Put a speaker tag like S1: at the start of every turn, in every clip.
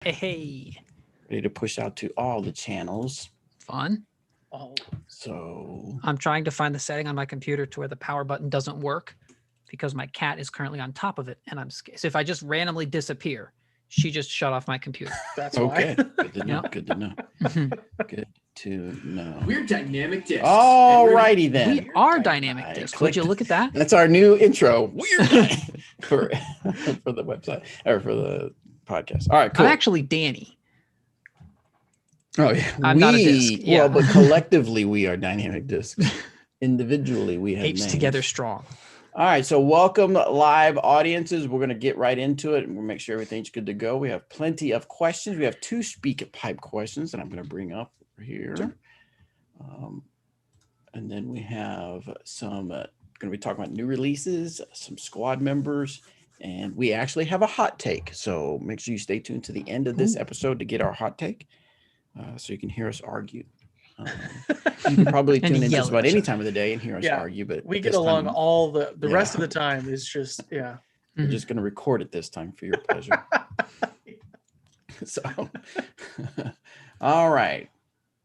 S1: Hey,
S2: Ready to push out to all the channels.
S1: fun.
S3: Oh,
S2: So,
S1: I'm trying to find the setting on my computer to where the power button doesn't work because my cat is currently on top of it and I'm scared. So if I just randomly disappear, she just shut off my computer.
S3: that's
S2: okay.
S3: why.
S2: Good to know.
S1: Yep.
S2: Good to know.
S1: Mhm.
S2: Good to know.
S4: We're dynamic discs.
S2: All righty then.
S1: We are dynamic
S2: I
S1: disc. Would you
S2: clicked-
S1: look at that?
S2: That's our new intro. Weird for the website or for the podcast. All right, cool.
S1: I'm actually Danny.
S2: Oh yeah,
S1: I'm not a disc, yeah.
S2: Well, but collectively we are dynamic discs. Individually, we have
S1: H
S2: names.
S1: together strong.
S2: All right, so welcome live audiences. We're going to get right into it and we'll make sure everything's good to go. We have plenty of questions. We have 2 speak pipe questions that I'm going to bring up here. And then we have some going to be talking about new releases, some squad members, and we actually have a hot take. So make sure you stay tuned to the end of this episode to get our hot take so you can hear us argue. You can probably
S1: And
S2: tune in
S1: yell
S2: just
S1: at
S2: about
S1: each
S2: any
S1: other.
S2: time of the day and hear us
S3: Yeah,
S2: argue, but
S3: We get
S2: this
S3: along
S2: time
S3: all the
S2: Yeah.
S3: rest of the time is just
S2: we're
S1: Mhm.
S2: just going to record it this time for your pleasure. So, all right.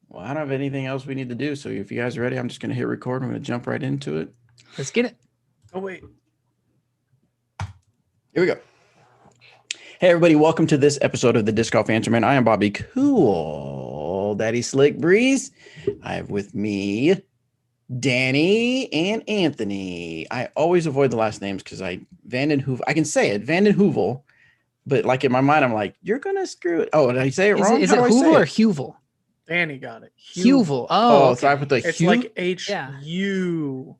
S2: Well, I don't have anything else we need to do. So if you guys are ready, I'm just going to hit record. I'm going to jump right into it.
S1: Let's get it.
S3: Oh wait.
S2: Here we go. Hey, everybody. Welcome to this episode of the Disc Golf Answer Man. I am Bobby Cool Daddy Slick Breeze. I have with me Danny and Anthony. I always avoid the last names because I can say it, Vanden Heuvel, but like in my mind, I'm like, you're going to screw it. Oh, did I say it wrong?
S1: Is
S2: How
S1: it
S2: do I say
S1: Hoovel or
S2: it?
S1: Huvel?
S3: Danny got it.
S1: Huvel.
S2: Oh,
S1: Oh,
S2: so I
S1: okay.
S2: put the
S3: It's
S2: Hugh?
S3: like H
S1: Yeah.
S3: U.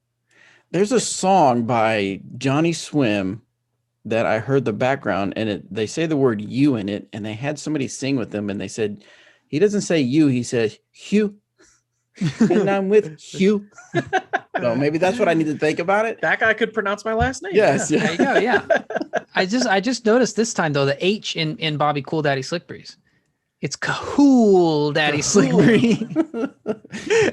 S2: There's a song by Johnny Swim that I heard the background and they say the word you in it, and they had somebody sing with them and they said, he doesn't say you, he says Hugh. And I'm with Hugh. So maybe that's what I need to think about it.
S3: That guy could pronounce my last name.
S2: Yes.
S3: Yeah.
S1: There you go. Yeah. I just noticed this time though, the H in Bobby Cool Daddy Slick Breeze. It's Cool Daddy Slick Breeze.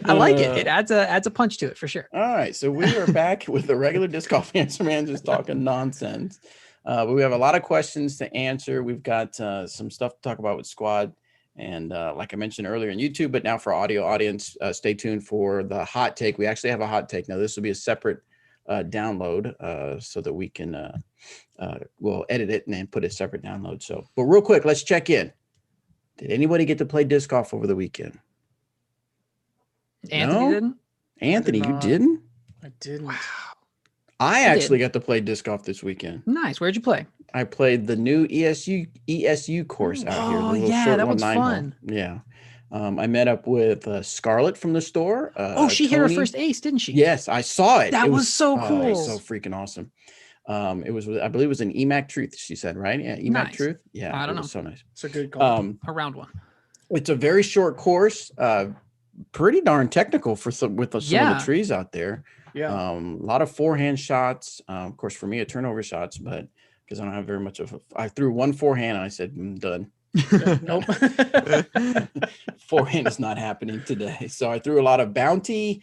S1: I like it. It adds a punch to it for sure.
S2: All right, so we are back with the regular Disc Golf Answer Man, just talking nonsense. But we have a lot of questions to answer. We've got some stuff to talk about with Squad, and like I mentioned earlier on YouTube, but now for audio audience, stay tuned for the hot take. We actually have a hot take now. This will be a separate download so that we can we'll edit it and then put a separate download. So, but real quick, let's check in. Did anybody get to play disc golf over the weekend?
S1: Anthony
S2: No?
S1: didn't?
S2: Anthony, you
S3: not.
S2: didn't?
S3: I didn't.
S1: Wow.
S2: I
S1: I
S2: actually
S1: did.
S2: got to play disc golf this weekend.
S1: Nice. Where'd you play?
S2: I played the new ESU course out here. the
S1: Oh,
S2: little
S1: yeah,
S2: short
S1: that
S2: one,
S1: one's
S2: 9 hole.
S1: fun.
S2: Yeah. I met up with Scarlett from the store.
S1: Oh, she hit her
S2: Tony.
S1: first ace, didn't she?
S2: Yes, I saw it.
S1: That
S2: It
S1: was so
S2: it
S1: cool.
S2: was so freaking awesome. It was, I believe it was an EMAC Truth, she said, right? Yeah, EMAC
S1: Nice.
S2: Truth. Yeah,
S1: I don't
S2: it was so nice.
S3: It's a good call.
S1: A round one.
S2: It's a very short course, pretty darn technical for some of
S1: Yeah.
S2: the trees out there.
S3: Yeah.
S2: A lot of forehand shots. Of course, for me, a turnover shots, but because I don't have very much of I threw one forehand and I said, done.
S3: Nope.
S2: Forehand is not happening today. So I threw a lot of bounty,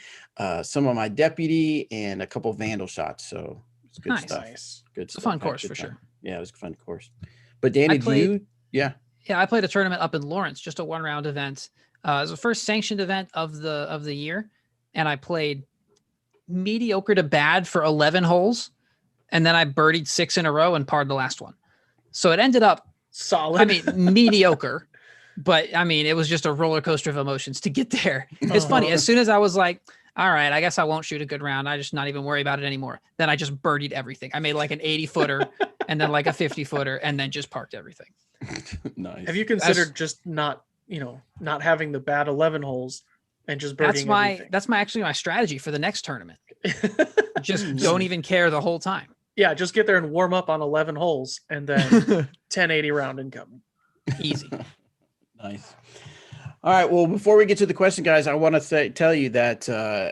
S2: some of my deputy, and a couple vandal shots. So it's good
S1: Nice.
S2: stuff.
S3: Nice.
S2: Good
S1: It's a
S2: stuff.
S1: fun
S2: Had
S1: course
S2: good
S1: for
S2: time.
S1: sure.
S2: Yeah, it was a fun course. But Danny,
S1: I played-
S2: do you? Yeah.
S1: Yeah, I played a tournament up in Lawrence, just a one-round event. It was the first sanctioned event of the year, and I played mediocre to bad for 11 holes, and then I birdied 6 in a row and parred the last one. So it ended up,
S3: Solid.
S1: I mean, mediocre, but I mean, it was just a roller coaster of emotions to get there. It's funny.
S3: Uh-huh.
S1: As soon as I was like, all right, I guess I won't shoot a good round. I just not even worry about it anymore. Then I just birdied everything. I made like an 80-footer and then like a 50-footer and then just parked everything.
S2: Nice.
S3: Have you considered just not having the bad 11 holes and just
S1: That's
S3: birding
S1: my
S3: everything?
S1: that's my actually my strategy for the next tournament. Just don't even care the whole time.
S3: Yeah, just get there and warm up on 11 holes and then 1080 round incoming.
S1: Easy.
S2: Nice. All right. Well, before we get to the question, guys, I want to tell you that,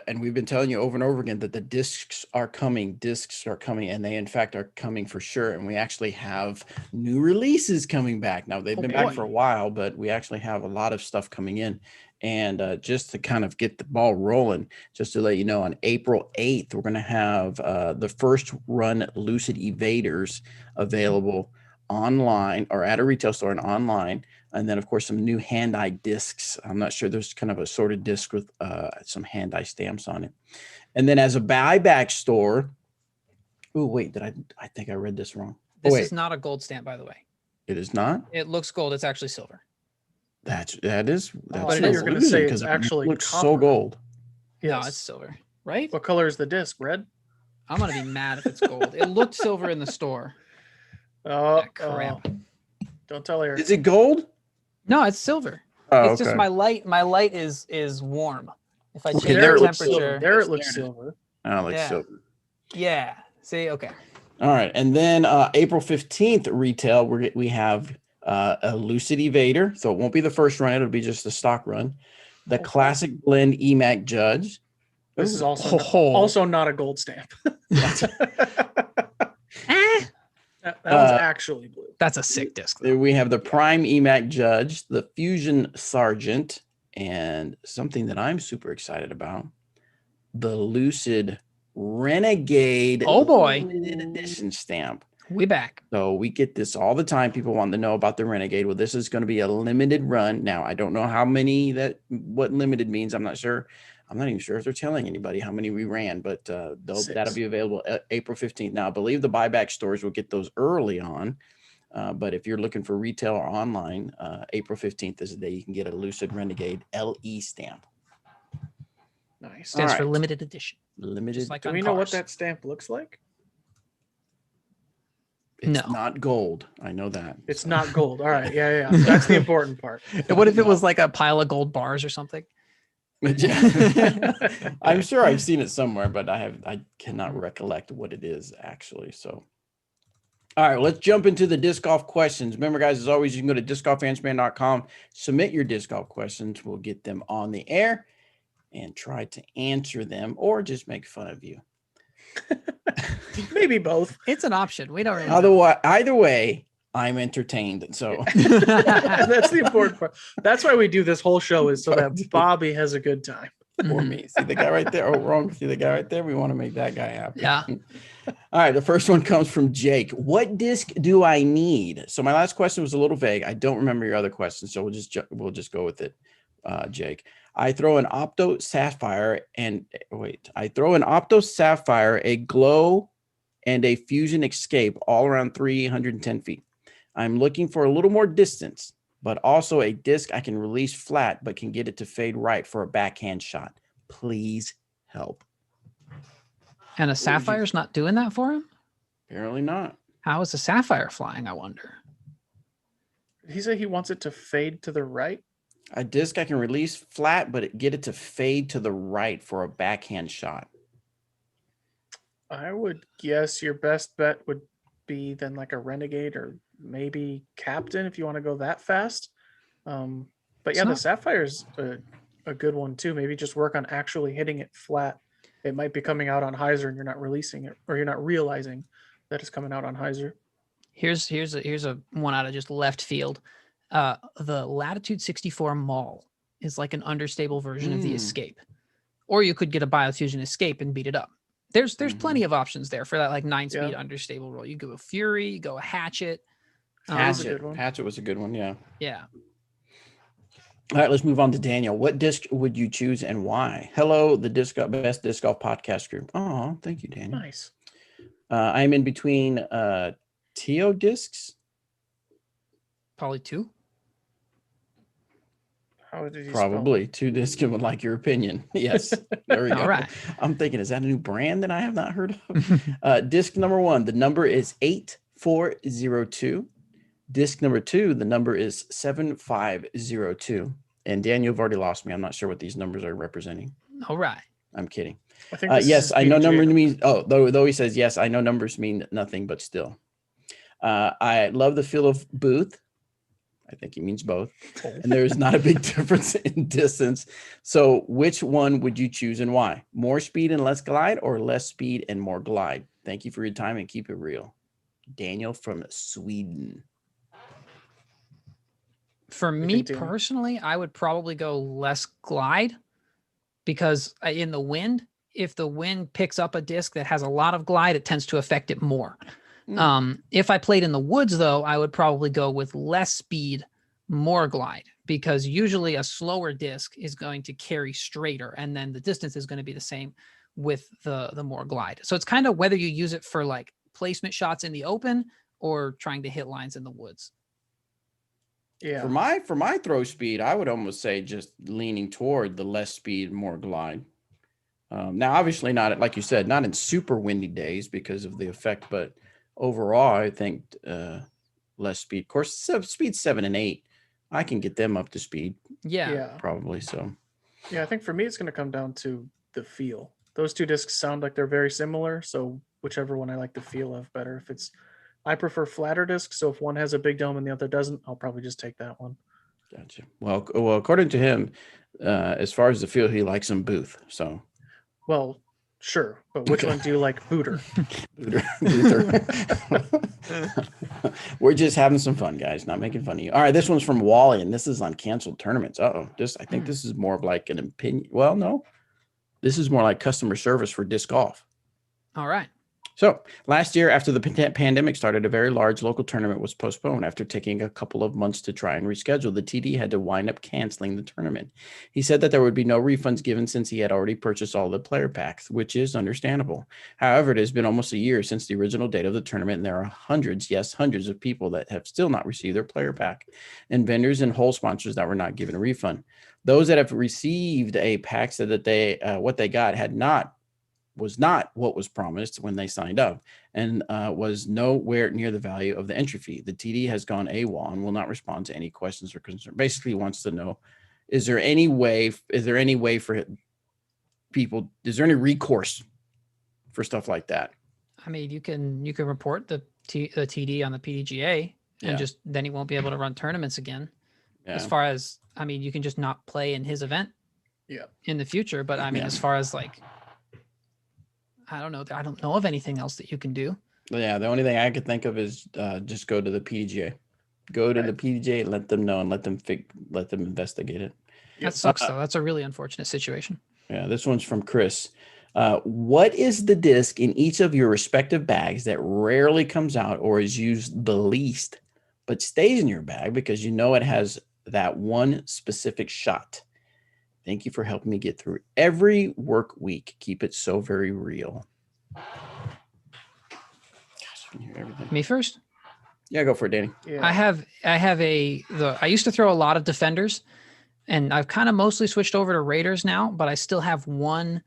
S2: and we've been telling you over and over again that the discs are coming. Discs are coming, and they, in fact, are coming for sure. And we actually have new releases coming back. Now, they've
S1: Oh,
S2: been
S1: boy.
S2: back for a while, but we actually have a lot of stuff coming in. And just to kind of get the ball rolling, just to let you know, on April 8th, we're going to have the first run Lucid Evaders available online or at a retail store and online. And then, of course, some new hand-eye discs. I'm not sure. There's kind of a sorted disc with some hand-eye stamps on it. And then as a buyback store, oh, wait, I think I read this wrong.
S1: This
S2: wait.
S1: is not a gold stamp, by the way.
S2: It is not?
S1: It looks gold. It's actually silver.
S2: That's
S3: But
S1: you're
S3: going to say it's
S2: because it
S3: actually
S2: looks
S3: copper.
S2: so gold.
S1: No,
S3: Yes.
S1: it's silver, right?
S3: What color is the disc? Red?
S1: I'm going to be mad if it's gold. It looked silver in the store.
S3: Oh,
S1: Ah, crap.
S3: Don't tell Eric.
S2: Is it gold?
S1: No, it's silver.
S2: Oh,
S1: It's just my light. My light is warm. If I change
S2: Okay,
S1: the
S2: there it
S3: looks
S1: temperature,
S3: silver. There it looks
S2: There it is.
S3: silver.
S2: Oh, like
S1: Yeah.
S2: silver.
S1: yeah. See, okay.
S2: All right. And then April 15th retail, we have a Lucid Evader. So it won't be the first run. It'll be just the stock run. The
S3: Okay.
S2: Classic Blend EMAC Judge.
S3: This is also
S1: Oh.
S3: also not a gold stamp.
S1: Eh,
S3: That one's actually blue.
S1: that's a sick disc. though.
S2: Then we have the Prime EMAC Judge, the Fusion Sergeant, and something that I'm super excited about, the Lucid Renegade.
S1: Oh, boy.
S2: Limited edition stamp.
S1: We back.
S2: So we get this all the time. People want to know about the Renegade. Well, this is going to be a limited run. Now, I don't know how many what limited means. I'm not sure. I'm not even sure if they're telling anybody how many we ran, but that'll
S3: 6.
S2: be available April 15th. Now, I believe the buyback stores will get those early on. But if you're looking for retail or online, April 15th is the day you can get a Lucid Renegade LE stamp.
S3: Nice.
S1: Stands for
S2: right.
S1: limited edition.
S2: Limited.
S1: Just like
S3: Do
S1: on
S3: we know what
S1: cars.
S3: that stamp looks like?
S2: It's
S1: No.
S2: not gold. I know that.
S3: It's not gold. All right. Yeah. That's the important part.
S1: What if it was like a pile of gold bars or something?
S2: I'm sure I've seen it somewhere, but I cannot recollect what it is actually. So, all right, let's jump into the disc golf questions. Remember, guys, as always, you can go to discgolfanswerman.com, submit your disc golf questions. We'll get them on the air and try to answer them, or just make fun of you.
S3: Maybe both.
S1: It's an option. We don't really know.
S2: Either way, I'm entertained. So.
S3: That's the important part. That's why we do this whole show, is so that Bobby has a good time.
S2: For me. See the guy right there? Oh, wrong. See the guy right there? We want to make that guy happy.
S1: Yeah.
S2: All right. The first one comes from Jake. What disc do I need? So my last question was a little vague. I don't remember your other question, so we'll just go with it, Jake. I throw an Opto Sapphire, a Glow, and a Fusion Escape all around 310 feet. I'm looking for a little more distance, but also a disc I can release flat, but can get it to fade right for a backhand shot. Please help.
S1: And a Sapphire's not doing that for him?
S2: Apparently not.
S1: How is a Sapphire flying, I wonder?
S3: Did he say he wants it to fade to the right?
S2: A disc I can release flat, but get it to fade to the right for a backhand shot.
S3: I would guess your best bet would be then like a Renegade or maybe Captain if you want to go that fast. But yeah, the Sapphire's a good one too. Maybe just work on actually hitting it flat. It might be coming out on hyzer and you're not releasing it, or you're not realizing that it's coming out on hyzer.
S1: Here's a one out of just left field. The Latitude 64 Maul is like an understable version of the Escape, or you could get a Biofusion Escape and beat it up. There's plenty of options there for that like 9-speed understable roll. You go a Fury, you go a Hatchet.
S3: That's a good one.
S2: Hatchet was a good one. Yeah.
S1: Yeah.
S2: All right, let's move on to Daniel. What disc would you choose and why? Hello, the best disc golf podcast group. Oh, thank you, Daniel.
S3: Nice.
S2: I'm in between TO discs.
S1: Probably 2.
S3: How did you
S2: Probably 2 discs and would like your opinion. Yes. There we go.
S1: All right.
S2: I'm thinking, is that a new brand that I have not heard of? Disc number 1, the number is 8402. Disc number 2, the number is 7502. And Daniel, you've already lost me. I'm not sure what these numbers are representing.
S1: All right.
S2: I'm kidding.
S3: I think this
S2: Yes,
S3: is
S2: I know
S3: PG.
S2: numbers mean. Oh, though he says yes, I know numbers mean nothing, but still. I love the feel of Booth. I think he means both. And there is not a big difference in distance. So which one would you choose and why? More speed and less glide, or less speed and more glide? Thank you for your time and keep it real. Daniel from Sweden.
S1: For me personally, I would probably go less glide, because in the wind, if the wind picks up a disc that has a lot of glide, it tends to affect it more. If I played in the woods, though, I would probably go with less speed, more glide, because usually a slower disc is going to carry straighter, and then the distance is going to be the same with the more glide. So it's kind of whether you use it for like placement shots in the open or trying to hit lines in the woods.
S3: Yeah.
S2: For my throw speed, I would almost say just leaning toward the less speed, more glide. Now, obviously not, like you said, not in super windy days because of the effect, but overall, I think less speed. Of course, speed 7 and 8, I can get them up to speed.
S1: Yeah.
S2: Probably so.
S3: Yeah, I think for me, it's going to come down to the feel. Those two discs sound like they're very similar, so whichever one I like the feel of better. I prefer flatter discs, so if one has a big dome and the other doesn't, I'll probably just take that one.
S2: Gotcha. Well, according to him, as far as the feel, he likes them Booth. So,
S3: well, sure, but which one do you like, Booter?
S2: Booter. We're just having some fun, guys. Not making fun of you. All right, this one's from Wally, and this is on canceled tournaments. I think this is more of like an opinion. Well, no, this is more like customer service for disc golf.
S1: All right.
S2: So last year, after the pandemic started, a very large local tournament was postponed. After taking a couple of months to try and reschedule, the TD had to wind up canceling the tournament. He said that there would be no refunds given since he had already purchased all the player packs, which is understandable. However, it has been almost a year since the original date of the tournament, and there are hundreds of people that have still not received their player pack, and vendors and hole sponsors that were not given a refund. Those that have received a pack said that what they got was not what was promised when they signed up, and was nowhere near the value of the entry fee. The TD has gone AWOL and will not respond to any questions or concerns. Basically wants to know, is there any way for people, is there any recourse for stuff like that?
S1: I mean, you can report the TD on the PDGA, and just then he won't be able to run tournaments again.
S2: Yeah.
S1: As far as, I mean, you can just not play in his event in the future. But I mean, as far as like, I don't know of anything else that you can do.
S2: Yeah, the only thing I could think of is just go to the PDGA. Go to the PDGA, let them know, and let them investigate it.
S1: That sucks, though. That's a really unfortunate situation.
S2: Yeah, this one's from Chris. What is the disc in each of your respective bags that rarely comes out or is used the least, but stays in your bag because you know it has that one specific shot? Thank you for helping me get through every work week. Keep it so very real. Gosh, I can hear everything.
S1: Me first?
S2: Yeah, go for it, Danny.
S3: Yeah.
S1: I used to throw a lot of Defenders, and I've kind of mostly switched over to Raiders now, but I still have one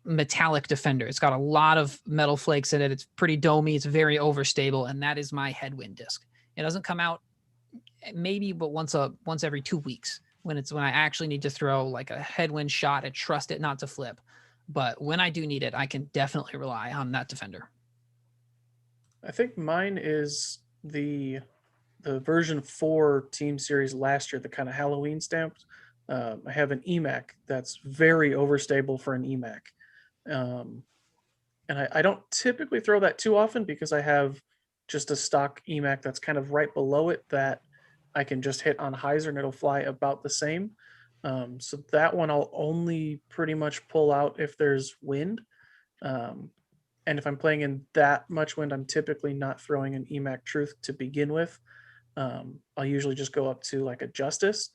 S1: metallic Defender. It's got a lot of metal flakes in it. It's pretty domey. It's very overstable, and that is my headwind disc. It doesn't come out maybe but once every 2 weeks. When I actually need to throw like a headwind shot and trust it not to flip. But when I do need it, I can definitely rely on that Defender.
S3: I think mine is the version 4 team series last year, the kind of Halloween stamped. I have an EMAC that's very overstable for an EMAC. And I don't typically throw that too often because I have just a stock EMAC that's kind of right below it that I can just hit on hyzer and it'll fly about the same. So that one I'll only pretty much pull out if there's wind. And if I'm playing in that much wind, I'm typically not throwing an EMAC Truth to begin with. I'll usually just go up to like a Justice.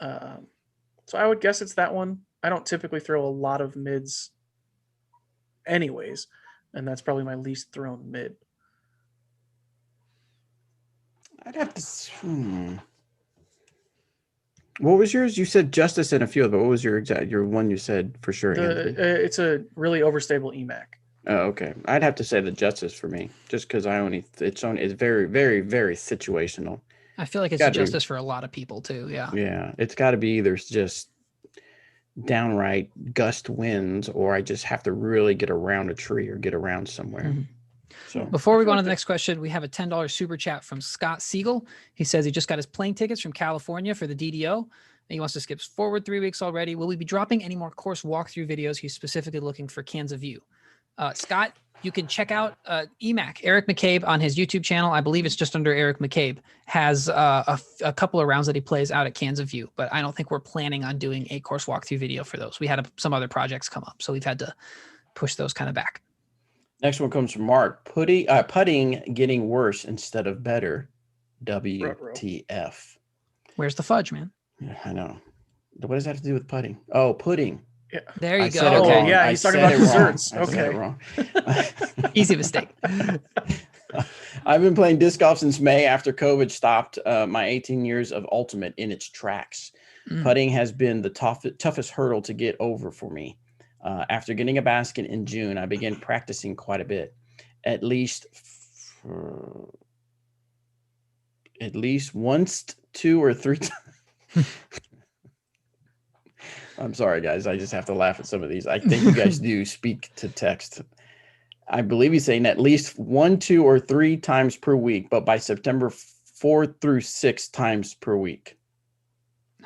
S3: So I would guess it's that one. I don't typically throw a lot of mids anyways, and that's probably my least thrown mid.
S2: I'd have to. What was yours? You said Justice and a few of them. What was your one you said for sure?
S3: It's a really overstable EMAC.
S2: Oh, okay. I'd have to say the Justice for me, just because it's very, very, very situational.
S1: I feel like it's a Justice for a lot of people too. Yeah.
S2: Yeah, it's got to be either just downright gust winds, or I just have to really get around a tree or get around somewhere. Mm-hmm. So
S1: before we go on to the next question, we have a $10 super chat from Scott Siegel. He says he just got his plane tickets from California for the DDO, and he wants to skip forward 3 weeks already. Will we be dropping any more course walkthrough videos? He's specifically looking for Kansas View. Scott, you can check out EMAC, Eric McCabe, on his YouTube channel. I believe it's just under Eric McCabe. Has a couple of rounds that he plays out at Kansas View, but I don't think we're planning on doing a course walkthrough video for those. We had some other projects come up, so we've had to push those kind of back.
S2: Next one comes from Mark. Putting getting worse instead of better. WTF.
S1: Where's the fudge, man?
S2: Yeah, I know. What does that have to do with putting? Oh, pudding.
S3: Yeah.
S1: There you
S2: I
S1: go.
S2: said it
S1: Okay.
S2: wrong.
S3: Yeah,
S2: I
S3: he's talking
S2: said
S3: about
S2: it wrong.
S3: desserts.
S2: I said it
S3: Okay.
S2: wrong.
S1: Easy mistake.
S2: I've been playing disc golf since May after COVID stopped my 18 years of ultimate in its tracks. Putting has been the toughest hurdle to get over for me. After getting a basket in June, I began practicing quite a bit, at least once, 2 or 3 times. I'm sorry, guys. I just have to laugh at some of these. I think you guys do speak to text. I believe he's saying at least 1, 2, or 3 times per week, but by September 4 through 6 times per week.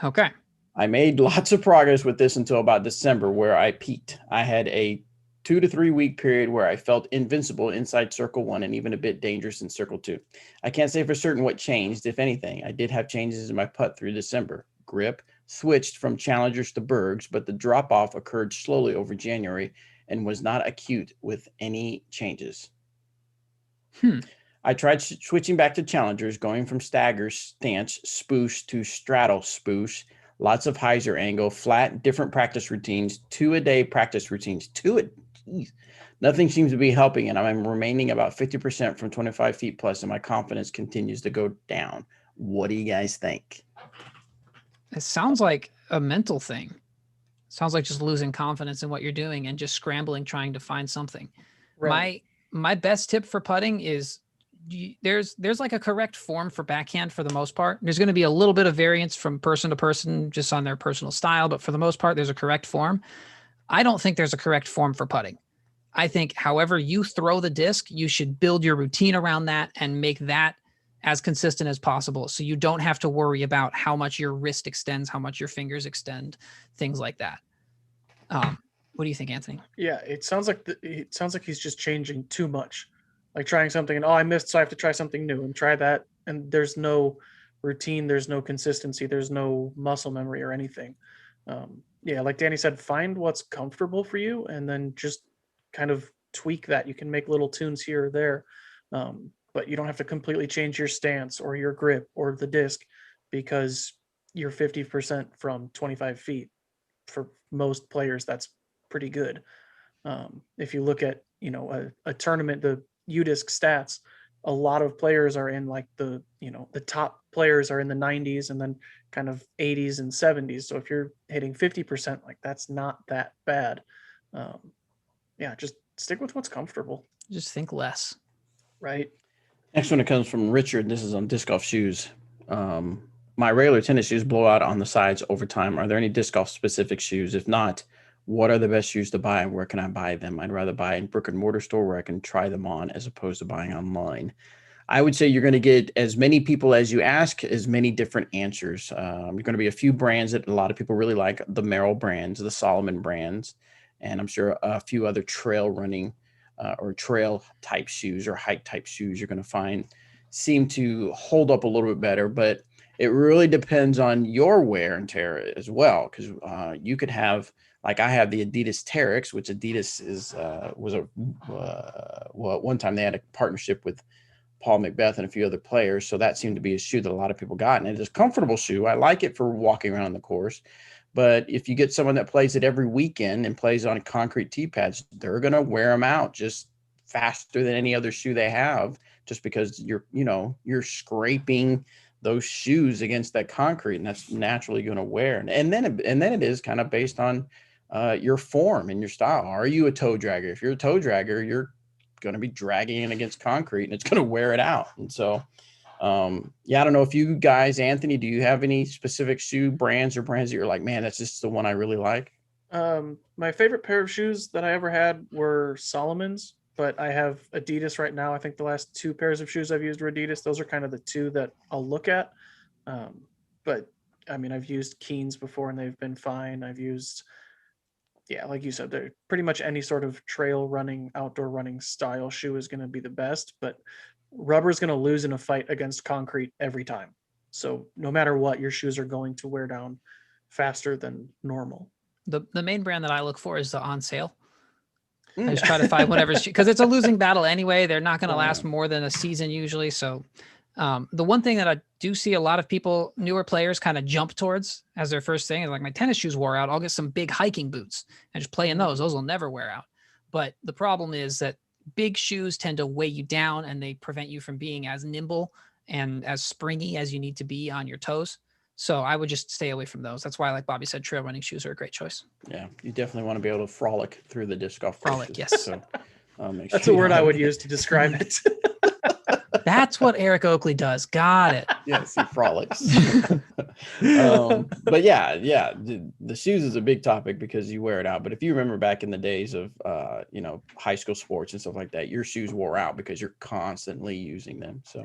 S1: Okay.
S2: I made lots of progress with this until about December, where I peaked. I had a 2 to 3 week period where I felt invincible inside circle 1 and even a bit dangerous in circle 2. I can't say for certain what changed, if anything. I did have changes in my putt through December. Grip switched from challengers to bergs, but the drop off occurred slowly over January and was not acute with any changes. I tried switching back to challengers, going from stagger stance spoosh to straddle spoosh, lots of hyzer angle, flat, different practice routines, 2-a-day practice routines. Nothing seems to be helping, and I'm remaining about 50% from 25 feet plus, and my confidence continues to go down. What do you guys think?
S1: It sounds like a mental thing. Sounds like just losing confidence in what you're doing and just scrambling, trying to find something.
S3: Right.
S1: My best tip for putting is there's like a correct form for backhand for the most part. There's going to be a little bit of variance from person to person just on their personal style, but for the most part, there's a correct form. I don't think there's a correct form for putting. I think however you throw the disc, you should build your routine around that and make that as consistent as possible. So you don't have to worry about how much your wrist extends, how much your fingers extend, things like that. What do you think, Anthony?
S3: Yeah, it sounds like he's just changing too much, like trying something and I missed, so I have to try something new and try that. And there's no routine, there's no consistency, there's no muscle memory or anything. Yeah, like Danny said, find what's comfortable for you and then just kind of tweak that. You can make little tunes here or there, but you don't have to completely change your stance or your grip or the disc because you're 50% from 25 feet. For most players, that's pretty good. If you look at a tournament, the UDisc stats, a lot of players are in like the top players are in the 90s and then kind of 80s and 70s. So if you're hitting 50%, like that's not that bad. Yeah, just stick with what's comfortable.
S1: Just think less.
S3: Right.
S2: Next one, it comes from Richard. This is on disc golf shoes. My regular tennis shoes blow out on the sides over time. Are there any disc golf specific shoes? If not, what are the best shoes to buy and where can I buy them? I'd rather buy in brick and mortar store where I can try them on as opposed to buying online. I would say you're going to get as many people as you ask, as many different answers. You're going to be a few brands that a lot of people really like, the Merrill brands, the Solomon brands, and I'm sure a few other trail running or trail type shoes or hike type shoes you're going to find seem to hold up a little bit better, but it really depends on your wear and tear as well. Cause you could have, like I have the Adidas Terex, which Adidas was at one time they had a partnership with Paul Macbeth and a few other players. So that seemed to be a shoe that a lot of people got. And it is a comfortable shoe. I like it for walking around the course. But if you get someone that plays it every weekend and plays on concrete tee pads, they're going to wear them out just faster than any other shoe they have, just because you're scraping those shoes against that concrete, and that's naturally going to wear. And then it is kind of based on your form and your style. Are you a toe dragger? If you're a toe dragger, you're going to be dragging it against concrete and it's going to wear it out. And so, I don't know if you guys, Anthony, do you have any specific shoe brands that you're like, man, that's just the one I really like?
S3: My favorite pair of shoes that I ever had were Solomon's, but I have Adidas right now. I think the last 2 pairs of shoes I've used were Adidas. Those are kind of the 2 that I'll look at. But I mean, I've used Keens before and they've been fine. I've used, like you said, they're pretty much any sort of trail running, outdoor running style shoe is going to be the best, but rubber is going to lose in a fight against concrete every time. So no matter what, your shoes are going to wear down faster than normal.
S1: The main brand that I look for is the on sale. I just try to find whatever's because it's a losing battle anyway. They're not going to last more than a season usually. So The one thing that I do see a lot of people, newer players, kind of jump towards as their first thing is like, my tennis shoes wore out, I'll get some big hiking boots and just play in those. Those will never wear out. But the problem is that big shoes tend to weigh you down and they prevent you from being as nimble and as springy as you need to be on your toes. So I would just stay away from those. That's why, like Bobby said, trail running shoes are a great choice.
S2: Yeah, you definitely want to be able to frolic through the disc golf
S1: Frolic,
S2: courses.
S1: yes.
S2: So,
S3: That's a word I would use to describe it.
S1: That's what Eric Oakley does. Got it.
S2: Yes, he frolics. But yeah, the shoes is a big topic because you wear it out. But if you remember back in the days of high school sports and stuff like that, your shoes wore out because you're constantly using them. So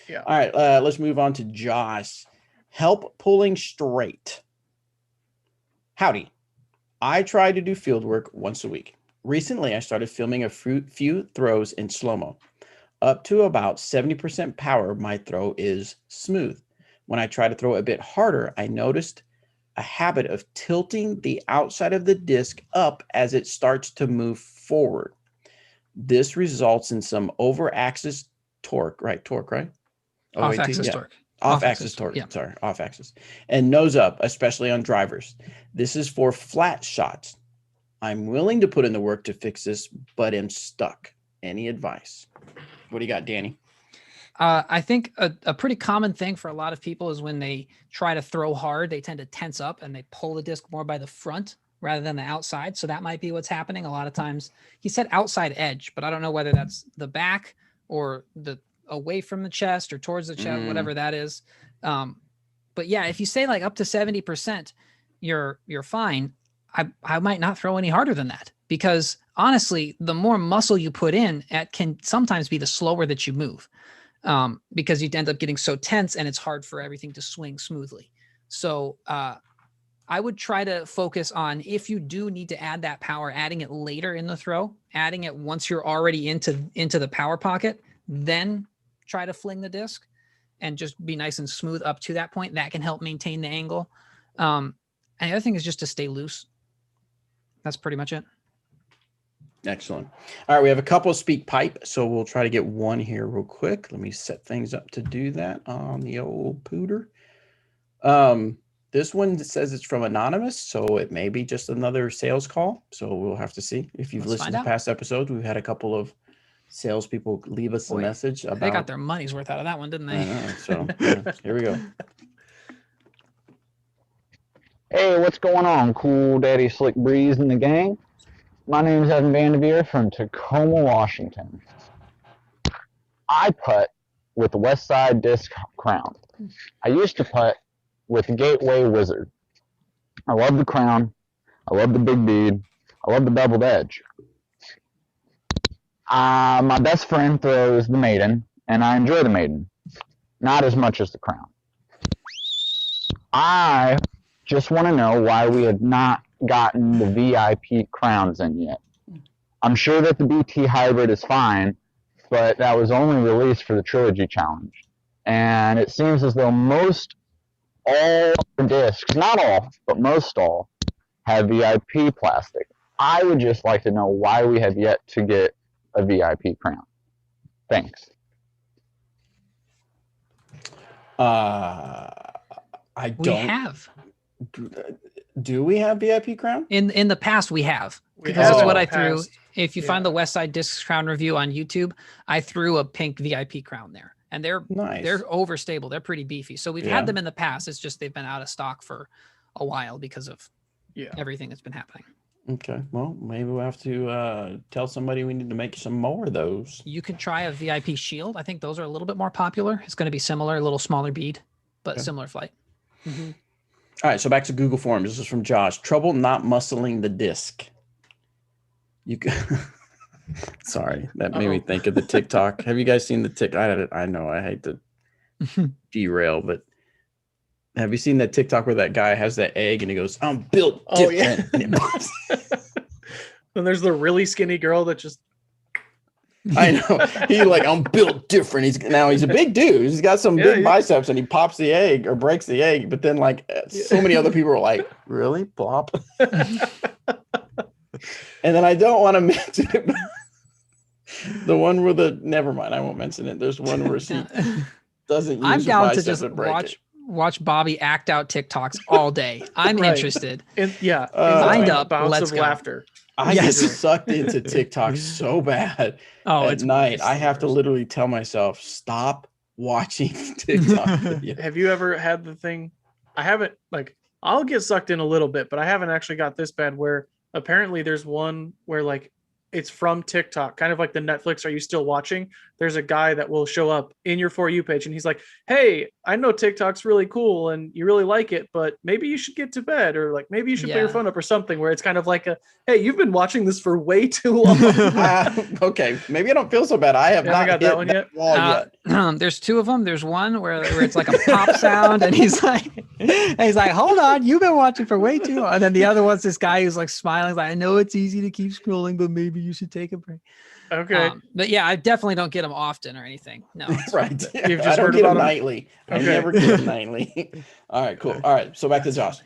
S3: yeah.
S2: All right, let's move on to Josh. Help pulling straight. Howdy. I try to do field work once a week. Recently, I started filming a few throws in slow-mo. Up to about 70% power, my throw is smooth. When I try to throw a bit harder, I noticed a habit of tilting the outside of the disc up as it starts to move forward. This results in some over-axis torque, right? Torque, right?
S1: Off-axis torque.
S2: Off-axis torque, yeah. Sorry, off-axis. And nose up, especially on drivers. This is for flat shots. I'm willing to put in the work to fix this, but am stuck. Any advice? What do you got, Danny?
S1: I think a pretty common thing for a lot of people is when they try to throw hard, they tend to tense up and they pull the disc more by the front rather than the outside. So that might be what's happening a lot of times. He said outside edge, but I don't know whether that's the back or the away from the chest or towards the chest, whatever that is. But yeah, if you say like up to 70%, you're fine. I might not throw any harder than that, because honestly, the more muscle you put in, it can sometimes be the slower that you move, because you end up getting so tense and it's hard for everything to swing smoothly. So I would try to focus on, if you do need to add that power, adding it later in the throw, adding it once you're already into the power pocket, then try to fling the disc and just be nice and smooth up to that point. That can help maintain the angle. And the other thing is just to stay loose. That's pretty much it.
S2: Excellent. All right, we have a couple of speak pipe, so we'll try to get one here real quick. Let me set things up to do that on the old pooter. This one says it's from Anonymous, so it may be just another sales call. So we'll have to see. If you've listened to past episodes, we've had a couple of salespeople leave us a message about.
S1: They got their money's worth out of that one, didn't they?
S2: I know, so yeah, here we go.
S4: Hey, what's going on, Cool Daddy Slick Breeze and the gang? My name is Evan Vanderveer from Tacoma, Washington. I putt with the West Side Disc Crown. I used to putt with the Gateway Wizard. I love the crown. I love the big bead. I love the beveled edge. My best friend throws the Maiden, and I enjoy the Maiden. Not as much as the crown. I just want to know why we have not gotten the VIP crowns in yet. I'm sure that the BT Hybrid is fine, but that was only released for the Trilogy Challenge. And it seems as though most all the discs, not all, but most all, have VIP plastic. I would just like to know why we have yet to get a VIP crown. Thanks.
S2: I don't.
S1: We have.
S2: Do we have VIP crown?
S1: In the past, we have. Because that's what I threw. If you find the West Side Discs Crown review on YouTube, I threw a pink VIP crown there. And they're nice. They're overstable. They're pretty beefy. So we've had them in the past. It's just they've been out of stock for a while because of everything that's been happening.
S2: Okay. Well, maybe we'll have to tell somebody we need to make some more of those.
S1: You could try a VIP shield. I think those are a little bit more popular. It's going to be similar, a little smaller bead, but similar flight.
S2: Mm-hmm. All right, so back to Google Forms. This is from Josh. Trouble not muscling the disc. You can. Sorry, that made me think of the TikTok. Have you guys seen the TikTok? I know I hate to derail, but have you seen that TikTok where that guy has that egg and he goes, "I'm built different."
S3: Oh, yeah. Then there's the really skinny girl that just.
S2: I know. He like, I'm built different. He's a big dude. He's got some big biceps and he pops the egg or breaks the egg. But then like so many other people are like, really? Plop? And then I don't want to mention it. But the one where never mind. I won't mention it. There's one where she doesn't use
S1: I'm
S2: a
S1: down to
S2: bicep
S1: just
S2: break it.
S1: watch Bobby act out TikToks all day. I'm
S3: Right.
S1: interested.
S3: And yeah,
S1: Lined
S3: between
S1: up,
S3: bouts
S1: let's
S3: of
S1: go.
S3: laughter.
S2: I
S1: Yes.
S2: get sucked into TikTok so bad
S1: Oh,
S2: at
S1: it's
S2: night.
S1: worse.
S2: I have to literally tell myself, stop watching TikTok videos.
S3: Have you ever had the thing? I haven't, like, I'll get sucked in a little bit, but I haven't actually got this bad where apparently there's one where like it's from TikTok, kind of like the Netflix Are You Still Watching? There's a guy that will show up in your For You page and he's like, hey, I know TikTok's really cool and you really like it, but maybe you should get to bed, or like maybe you should put your
S1: Yeah.
S3: phone up or something, where it's kind of like a, hey, you've been watching this for way too long.
S2: Okay, maybe I don't feel so bad. I have
S3: You
S2: not
S3: haven't got that
S2: hit
S3: one
S2: that
S3: yet?
S2: wall yet.
S1: There's two of them. There's one where it's like a pop sound, and he's like, hold on, you've been watching for way too long. And then the other one's this guy who's like smiling, like, I know it's easy to keep scrolling, but maybe you should take a break.
S3: Okay.
S1: But yeah, I definitely don't get them often or anything. No. it's fine.
S2: Right.
S3: You've
S2: I
S3: just
S2: don't
S3: heard
S2: get
S3: about
S2: them
S3: 'em?
S2: nightly. I
S3: Okay.
S2: never get them nightly. All right, cool. All right, so back to Josh.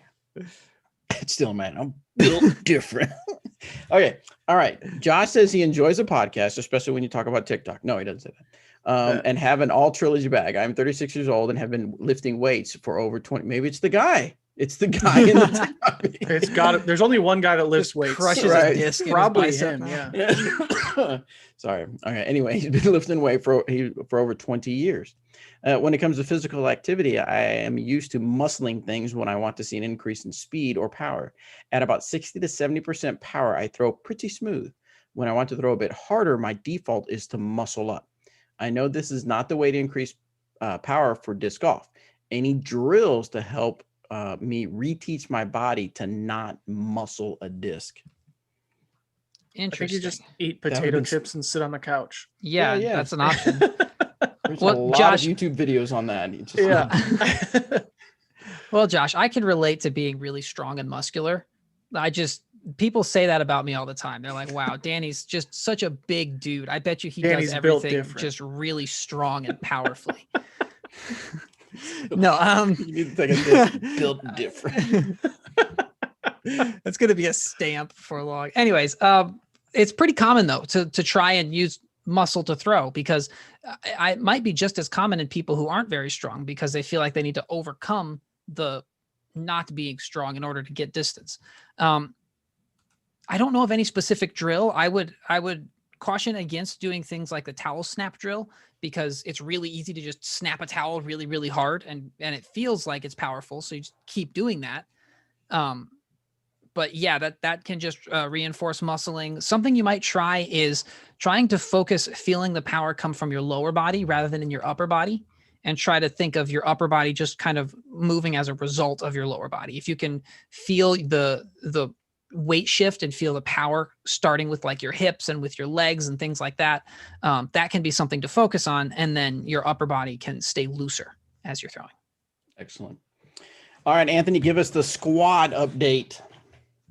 S2: Still, man, I'm built different. Okay. All right. Josh says he enjoys a podcast, especially when you talk about TikTok. No, he doesn't say that. And have an all trilogy bag. I'm 36 years old and have been lifting weights for over 20. Maybe it's the guy. It's the guy in the TikTok video.
S3: It's got it. There's only one guy that lifts
S1: Just
S3: weights.
S1: crushes
S2: Right.
S1: a disc. in his
S3: Probably
S1: bicep.
S3: him. Yeah.
S2: Yeah. Sorry. Okay. Anyway, he's been lifting weight for over 20 years. When it comes to physical activity, I am used to muscling things when I want to see an increase in speed or power. At about 60 to 70% power, I throw pretty smooth. When I want to throw a bit harder, my default is to muscle up. I know this is not the way to increase power for disc golf. Any drills to help me reteach my body to not muscle a disc?
S3: I think
S1: Interesting.
S3: you just eat
S2: would've
S3: potato
S2: been-
S3: chips and sit on the couch.
S1: yeah,
S2: yeah.
S1: that's an option.
S2: There's
S1: Well,
S2: a lot
S1: Josh-
S2: of YouTube videos on that. You just-
S3: Yeah.
S1: Well, Josh, I can relate to being really strong and muscular. People say that about me all the time. They're like, wow, Danny's just such a big dude. I bet you he
S3: Danny's
S1: does
S3: built
S1: everything
S3: different."
S1: just really strong and powerfully. No,
S2: You need to take a disc built different.
S1: that's going to be a stamp for long. Anyways, it's pretty common though to try and use muscle to throw, because it might be just as common in people who aren't very strong because they feel like they need to overcome the not being strong in order to get distance. I don't know of any specific drill. I would caution against doing things like the towel snap drill, because it's really easy to just snap a towel really, really hard and it feels like it's powerful. So you just keep doing that. But yeah, that can just reinforce muscling. Something you might try is trying to focus, feeling the power come from your lower body rather than in your upper body, and try to think of your upper body just kind of moving as a result of your lower body. If you can feel the weight shift and feel the power starting with like your hips and with your legs and things like that, that can be something to focus on. And then your upper body can stay looser as you're throwing.
S2: Excellent. All right, Anthony, give us the squad update.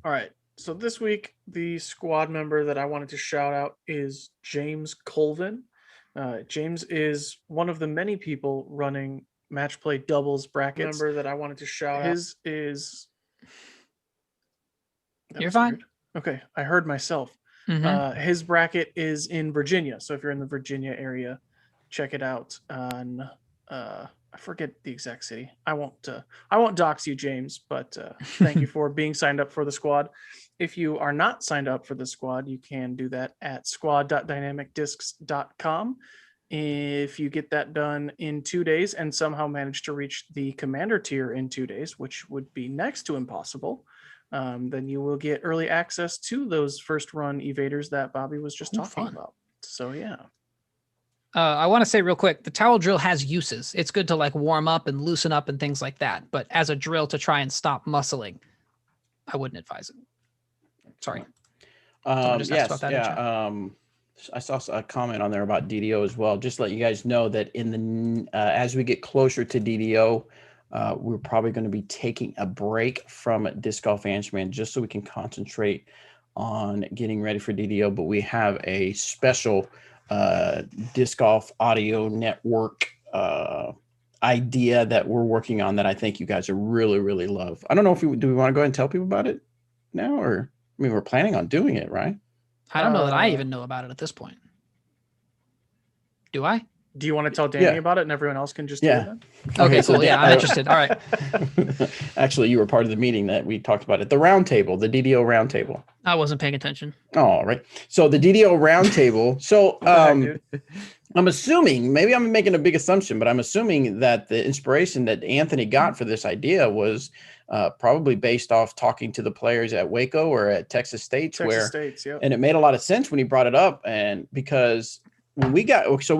S3: All right. So this week, the squad member that I wanted to shout out is James Colvin. James is one of the many people running match play doubles brackets. Member that I wanted to shout out. His is. That
S1: You're
S3: was
S1: fine.
S3: weird. Okay, I heard myself.
S1: Mhm.
S3: His bracket is in Virginia, so if you're in the Virginia area, check it out on. I forget the exact city. I won't dox you, James, but thank you for being signed up for the squad. If you are not signed up for the squad, you can do that at squad.dynamicdiscs.com. If you get that done in 2 days and somehow manage to reach the commander tier in 2 days, which would be next to impossible, then you will get early access to those first run evaders that Bobby was just talking
S1: fun.
S3: about. So yeah.
S1: I want to say real quick, the towel drill has uses. It's good to like warm up and loosen up and things like that. But as a drill to try and stop muscling, I wouldn't advise it. Sorry. Someone just asked
S2: Yes,
S1: about that in chat.
S2: I saw a comment on there about DDO as well. Just to let you guys know that in the as we get closer to DDO, we're probably going to be taking a break from Disc Golf Answerman just so we can concentrate on getting ready for DDO. But we have a special Disc Golf Audio Network idea that we're working on that I think you guys are really, really love. I don't know if do we want to go ahead and tell people about it now, or I mean, we're planning on doing it, right?
S1: I don't know that I even know about it at this point. Do I?
S3: Do you want to tell Danny about it and everyone else can just do it then?
S1: Okay,
S2: so
S1: cool. Yeah, I'm interested. All right.
S2: Actually, you were part of the meeting that we talked about it. The round table, the DDO round table.
S1: I wasn't paying attention.
S2: All right. So the DDO round table. So
S3: Dude.
S2: I'm assuming, maybe I'm making a big assumption, but I'm assuming that the inspiration that Anthony got for this idea was probably based off talking to the players at Waco or at Texas State,
S3: yeah.
S2: And it made a lot of sense when he brought it up. And because when we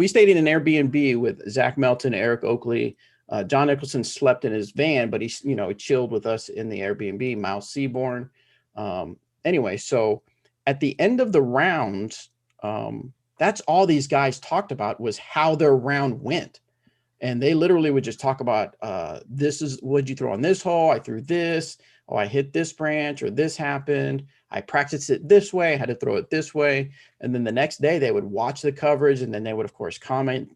S2: stayed in an Airbnb with Zach Melton, Eric Oakley, John Nicholson slept in his van, but he chilled with us in the Airbnb, Miles Seaborn. Anyway, so at the end of the rounds, that's all these guys talked about was how their round went. And they literally would just talk about, this is what'd you throw on this hole? I threw this. Oh, I hit this branch, or this happened. I practiced it this way. I had to throw it this way. And then the next day they would watch the coverage, and then they would, of course, comment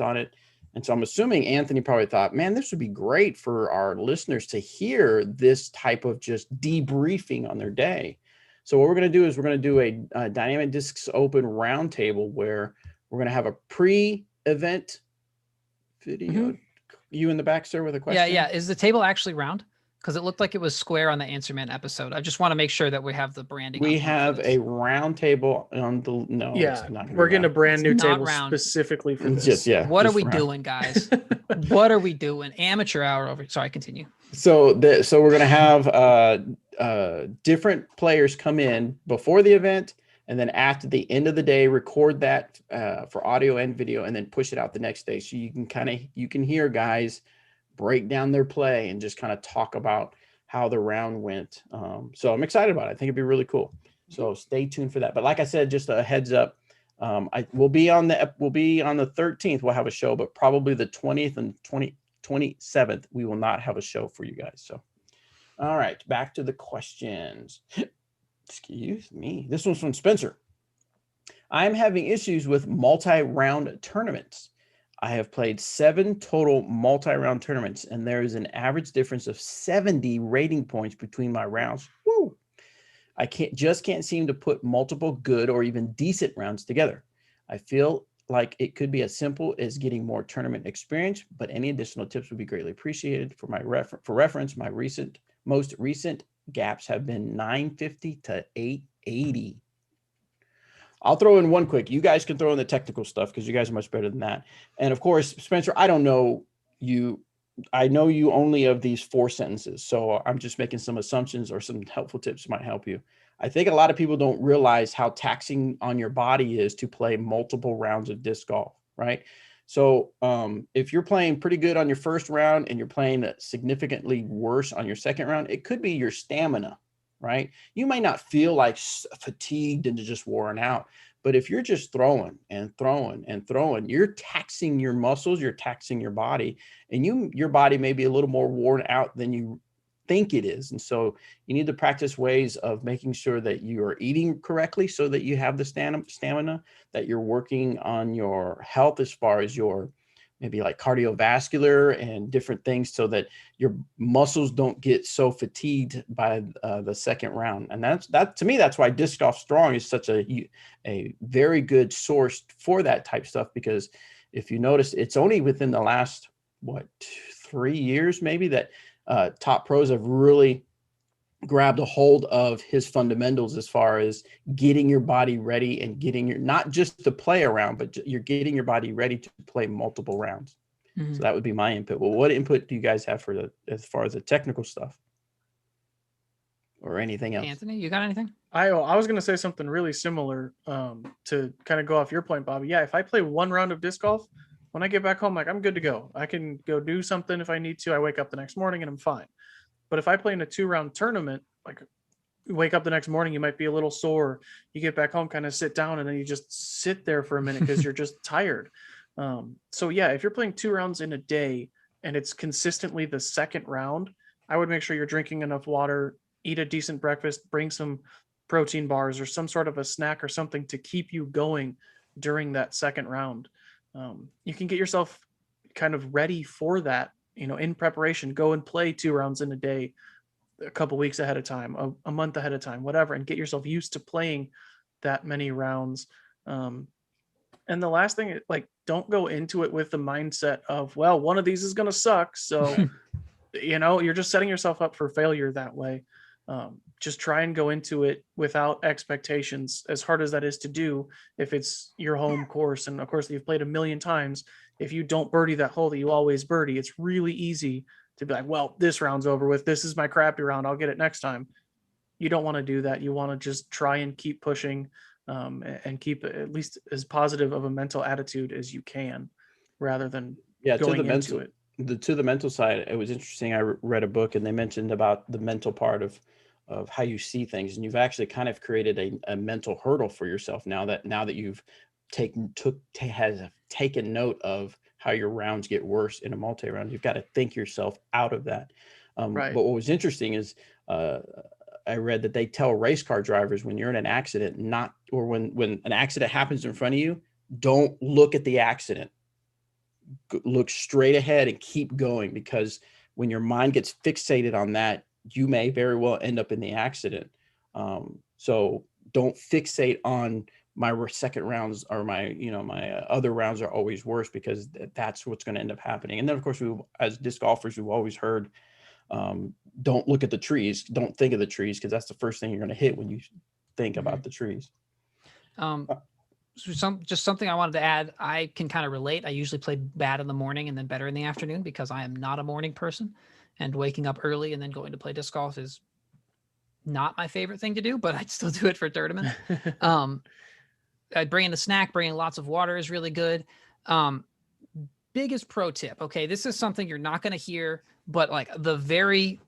S2: on it. And so I'm assuming Anthony probably thought, man, this would be great for our listeners to hear this type of just debriefing on their day. So what we're going to do is we're going to do a Dynamic Discs Open roundtable where we're going to have a pre-event video.
S1: Mhm.
S2: You in the back, sir, with a question?
S1: Yeah. Is the table actually round? Because it looked like it was square on the Answer Man episode. I just want to make sure that we have the branding.
S2: We
S1: on point for
S2: have
S1: this.
S2: a round table on the no.
S3: Yeah,
S2: it's not gonna
S3: we're
S2: be
S3: getting a
S2: round.
S3: brand new
S1: It's not
S3: table
S1: round.
S3: specifically for
S2: It's
S3: this.
S2: just
S1: What are
S2: just
S1: we
S2: round.
S1: doing, guys? What are we doing? Amateur hour over. Sorry, continue.
S2: So we're gonna have different players come in before the event, and then after the end of the day, record that for audio and video, and then push it out the next day. So you can hear guys break down their play and just kind of talk about how the round went. So I'm excited about it. I think it'd be really cool. So stay tuned for that. But like I said, just a heads up, we'll be on the 13th. We'll have a show, but probably the 20th and 27th, we will not have a show for you guys. So, all right, back to the questions. Excuse me. This one's from Spencer. I am having issues with multi-round tournaments. I have played 7 total multi-round tournaments, and there is an average difference of 70 rating points between my rounds. Woo! I can't seem to put multiple good or even decent rounds together. I feel like it could be as simple as getting more tournament experience, but any additional tips would be greatly appreciated. For reference, my most recent gaps have been 950 to 880. I'll throw in one quick. You guys can throw in the technical stuff because you guys are much better than that. And of course, Spencer, I don't know you. I know you only of these 4 sentences. So I'm just making some assumptions, or some helpful tips might help you. I think a lot of people don't realize how taxing on your body is to play multiple rounds of disc golf, right? So if you're playing pretty good on your first round and you're playing significantly worse on your second round, it could be your stamina. Right? You might not feel like fatigued and just worn out, but if you're just throwing and throwing and throwing, you're taxing your muscles, you're taxing your body, and your body may be a little more worn out than you think it is. And so you need to practice ways of making sure that you are eating correctly so that you have the stamina, that you're working on your health as far as your maybe like cardiovascular and different things, so that your muscles don't get so fatigued by the second round. And that to me, that's why Disc Golf Strong is such a very good source for that type stuff. Because if you notice, it's only within the last 3 years maybe that top pros have really grabbed a hold of his fundamentals as far as getting your body ready and getting your, not just to play around, but you're getting your body ready to play multiple rounds. Mm-hmm. So that would be my input. Well, what input do you guys have for as far as the technical stuff or anything else?
S1: Anthony, you got anything?
S3: I was going to say something really similar to kind of go off your point, Bobby. Yeah, if I play 1 round of disc golf, when I get back home, like I'm good to go. I can go do something if I need to. I wake up the next morning and I'm fine. But if I play in a 2-round tournament, like you wake up the next morning, you might be a little sore. You get back home, kind of sit down, and then you just sit there for a minute because you're just tired. So yeah, if you're playing 2 rounds in a day and it's consistently the second round, I would make sure you're drinking enough water, eat a decent breakfast, bring some protein bars or some sort of a snack or something to keep you going during that second round. You can get yourself kind of ready for that. In preparation, go and play 2 rounds in a day, a couple weeks ahead of time, a month ahead of time, whatever, and get yourself used to playing that many rounds. And the last thing, like, don't go into it with the mindset of, well, one of these is going to suck. So, you're just setting yourself up for failure that way. Just try and go into it without expectations, as hard as that is to do. If it's your home course, and of course you've played a million times, if you don't birdie that hole that you always birdie, it's really easy to be like, well, this round's over with. This is my crappy round. I'll get it next time. You don't want to do that. You want to just try and keep pushing, and keep at least as positive of a mental attitude as you can, rather than going into it.
S2: To the mental side, it was interesting. I read a book and they mentioned about the mental part of how you see things, and you've actually kind of created a mental hurdle for yourself now that you've taken note of how your rounds get worse in a multi-round. You've got to think yourself out of that.
S3: Right.
S2: But what was interesting is I read that they tell race car drivers when you're in an accident, when an accident happens in front of you, don't look at the accident. Look straight ahead and keep going, because when your mind gets fixated on that, you may very well end up in the accident. So don't fixate on my second rounds or my other rounds are always worse, because that's what's going to end up happening. And then of course, as disc golfers, we've always heard, don't look at the trees. Don't think of the trees, because that's the first thing you're going to hit when you think about the trees.
S1: Something I wanted to add. I can kind of relate. I usually play bad in the morning and then better in the afternoon, because I am not a morning person, and waking up early and then going to play disc golf is not my favorite thing to do, but I'd still do it for a tournament. I'd bring in a snack, bringing lots of water is really good. Biggest pro tip. Okay. This is something you're not going to hear, but like the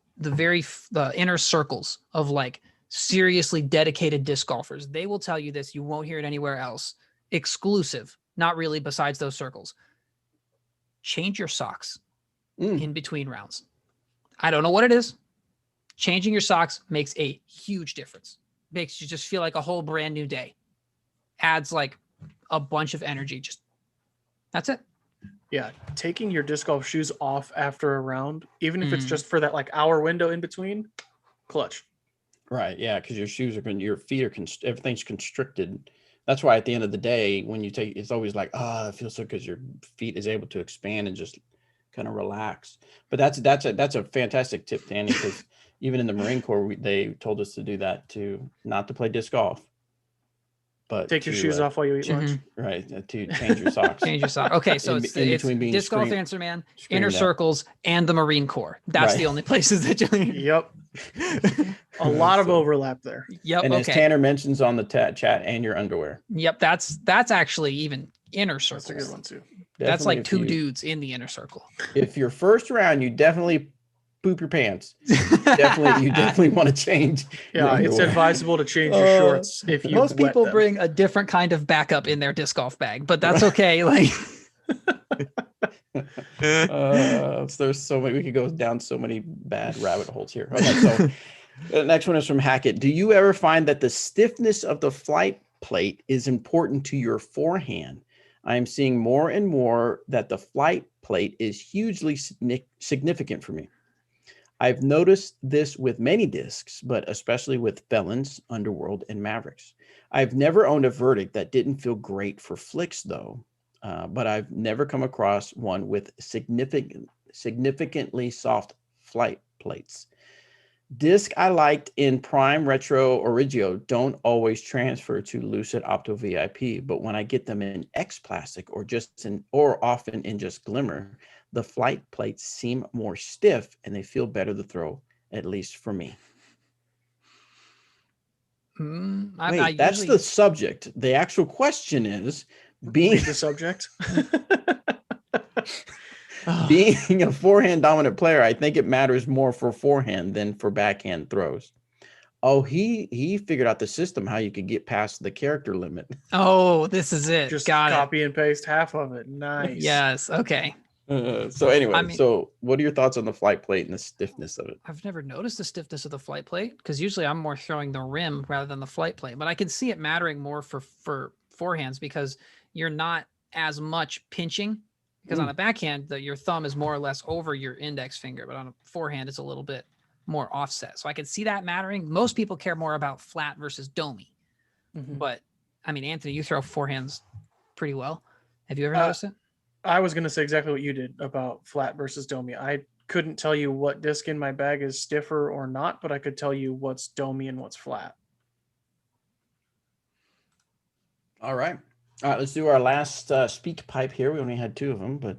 S1: inner circles of like seriously dedicated disc golfers, they will tell you this. You won't hear it anywhere else. Exclusive, not really, besides those circles. Change your socks in between rounds. I don't know what it is. Changing your socks makes a huge difference. Makes you just feel like a whole brand new day. Adds like a bunch of energy. That's it.
S3: Yeah, taking your disc golf shoes off after a round, even if it's just for that like hour window in between, clutch.
S2: Right. Yeah. Because your shoes your feet are, everything's constricted. That's why at the end of the day, when you take, it's always like, it feels so, because your feet is able to expand and just kind of relax. But that's a fantastic tip, Danny, because even in the Marine Corps, they told us to do that too, not to play disc golf, but
S3: take your shoes off while you eat lunch.
S2: Right. To change your socks.
S1: Change your socks. Okay. So it's disc golf, answer man, inner circles, and the Marine Corps. That's the only places that you.
S3: Yep. A lot of overlap there.
S1: Yep.
S2: And as Tanner mentions on the chat, and your underwear.
S1: Yep. That's actually even inner circles.
S3: That's a good one too.
S1: That's like two dudes in the inner circle.
S2: If your first round, you definitely poop your pants. You definitely want to change.
S3: Yeah, it's advisable to change your shorts if you.
S1: Most people bring a different kind of backup in their disc golf bag, but that's okay. Like,
S2: there's so many. We could go down so many bad rabbit holes here. Okay, so the next one is from Hackett. Do you ever find that the stiffness of the flight plate is important to your forehand? I am seeing more and more that the flight plate is hugely significant for me. I've noticed this with many discs, but especially with Felons, Underworld, and Mavericks. I've never owned a Verdict that didn't feel great for flicks, though, but I've never come across one with significantly soft flight plates. Disc I liked in Prime, Retro, Origio don't always transfer to Lucid Opto VIP, but when I get them in X Plastic or often in just Glimmer, the flight plates seem more stiff and they feel better to throw, at least for me. Wait, that's the subject. The actual question is being
S3: the subject.
S2: Being a forehand dominant player, I think it matters more for forehand than for backhand throws. Oh, he figured out the system, how you could get past the character limit.
S1: Oh, this is it.
S3: Just
S1: got
S3: copy and paste half of it. Nice.
S1: Yes. Okay.
S2: So anyway, so what are your thoughts on the flight plate and the stiffness of it?
S1: I've never noticed the stiffness of the flight plate, because usually I'm more throwing the rim rather than the flight plate, but I can see it mattering more for forehands, because you're not as much pinching. Because on a backhand, your thumb is more or less over your index finger, but on a forehand, it's a little bit more offset. So I can see that mattering. Most people care more about flat versus domey. But I mean, Anthony, you throw forehands pretty well. Have you ever noticed it?
S3: I was going to say exactly what you did about flat versus domey. I couldn't tell you what disc in my bag is stiffer or not, but I could tell you what's domey and what's flat.
S2: All right. All right, let's do our last speak pipe here. We only had 2 of them, but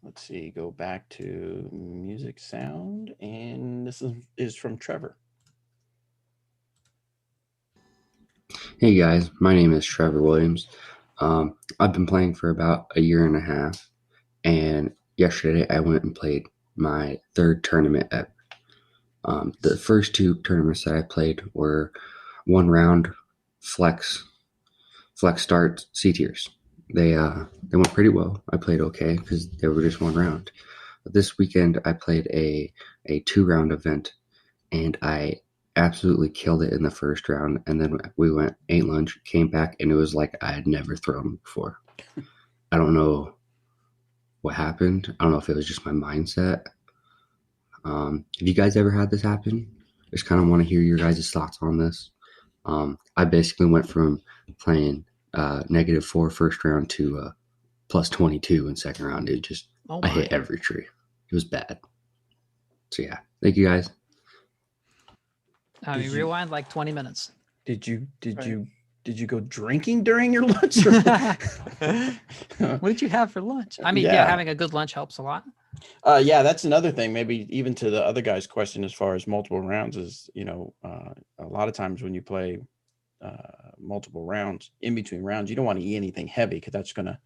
S2: let's see. Go back to music sound, and this is from Trevor.
S5: Hey guys, my name is Trevor Williams. I've been playing for about a year and a half, and yesterday I went and played my 3rd tournament ever. The first 2 tournaments that I played were 1 round flex start C tiers. They went pretty well. I played okay because they were just 1 round. But this weekend I played a 2-round event, and I absolutely killed it in the first round. And then we went, ate lunch, came back, and it was like I had never thrown before. I don't know what happened. I don't know if it was just my mindset. Have you guys ever had this happen? Just kind of want to hear your guys' thoughts on this. I basically went from playing -4 first round to plus 22 in second round. It just, I hit every tree. It was bad. So yeah, thank you guys.
S1: Rewind like 20 minutes.
S2: Did you go drinking during your lunch?
S1: What did you have for lunch? I mean, yeah, having a good lunch helps a lot.
S2: Yeah, that's another thing. Maybe even to the other guy's question, as far as multiple rounds is, a lot of times when you play multiple rounds, in between rounds, you don't want to eat anything heavy because that's gonna.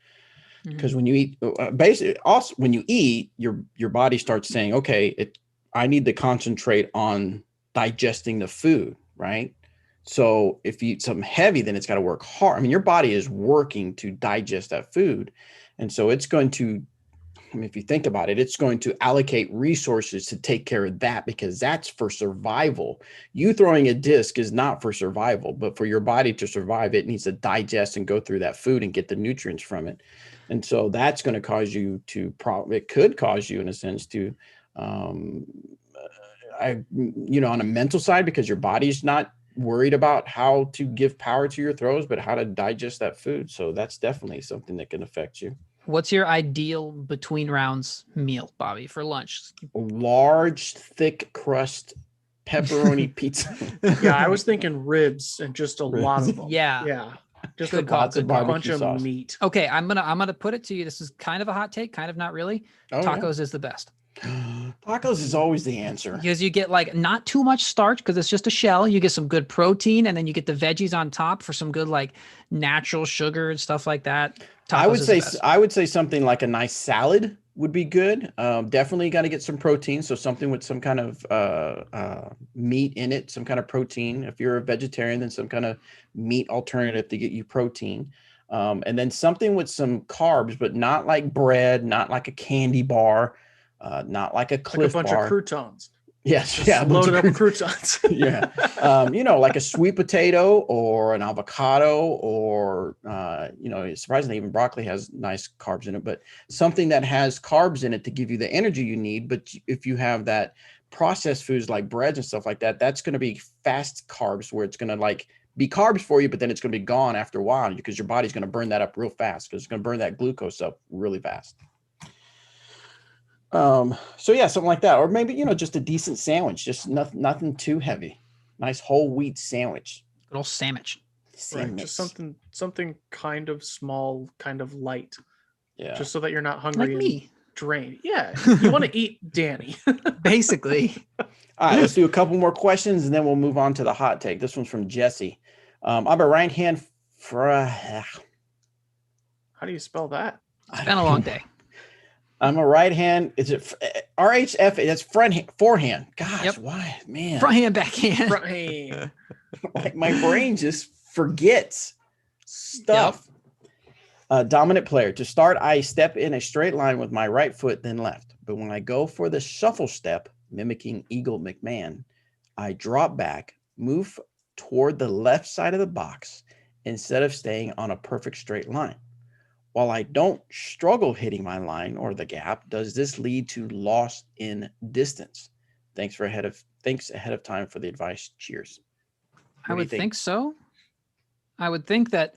S2: Because when you eat, basically, also when you eat, your body starts saying, "Okay, I need to concentrate on digesting the food," right? So if you eat something heavy, then it's got to work hard. I mean, your body is working to digest that food, and so it's going to. I mean, if you think about it, it's going to allocate resources to take care of that because that's for survival. You throwing a disc is not for survival, but for your body to survive, it needs to digest and go through that food and get the nutrients from it. And so that's going to cause you to it could cause you in a sense to, on a mental side, because your body's not worried about how to give power to your throws, but how to digest that food. So that's definitely something that can affect you.
S1: What's your ideal between rounds meal, Bobby, for lunch?
S2: A large, thick crust pepperoni pizza.
S3: Yeah, I was thinking ribs and just a lot of them.
S1: Yeah.
S3: Just
S1: Good
S3: lots
S1: call,
S3: of
S1: good call.
S3: bunch of meat.
S1: Okay, I'm gonna put it to you. This is kind of a hot take, kind of not really. Tacos is the best.
S2: Tacos is always the answer
S1: because you get like not too much starch because it's just a shell. You get some good protein, and then you get the veggies on top for some good like natural sugar and stuff like that. Tacos
S2: I would say something like a nice salad would be good. Definitely got to get some protein. So something with some kind of meat in it, some kind of protein. If you're a vegetarian, then some kind of meat alternative to get you protein. And then something with some carbs, but not like bread, not like a candy bar, not like a Cliff
S3: Bar. Like a bunch of croutons.
S2: Yes,
S3: just loaded up with croutons.
S2: Yeah, like a sweet potato or an avocado, or surprisingly, even broccoli has nice carbs in it. But something that has carbs in it to give you the energy you need. But if you have that processed foods like breads and stuff like that, that's going to be fast carbs, where it's going to like be carbs for you, but then it's going to be gone after a while because your body's going to burn that up real fast because it's going to burn that glucose up really fast. So yeah, something like that, or maybe just a decent sandwich, just nothing too heavy. Nice whole wheat sandwich.
S1: Good old sandwich.
S3: Right, just something kind of small, kind of light.
S2: Yeah.
S3: Just so that you're not hungry.
S1: Like me.
S3: Drained. Yeah. You want to eat Danny.
S1: Basically.
S2: All right, let's do a couple more questions and then we'll move on to the hot take. This one's from Jesse. I'm a right hand
S3: How do you spell that?
S1: It's been a long day.
S2: I'm a right hand. Is it RHF? That's forehand. Gosh, why, man?
S1: Front hand, backhand.
S3: Front hand.
S2: Like my brain just forgets stuff. Yep. Dominant player. To start, I step in a straight line with my right foot, then left. But when I go for the shuffle step, mimicking Eagle McMahon, I drop back, move toward the left side of the box instead of staying on a perfect straight line. While I don't struggle hitting my line or the gap, does this lead to loss in distance? Thanks ahead of time for the advice. Cheers.
S1: I would think so. I would think that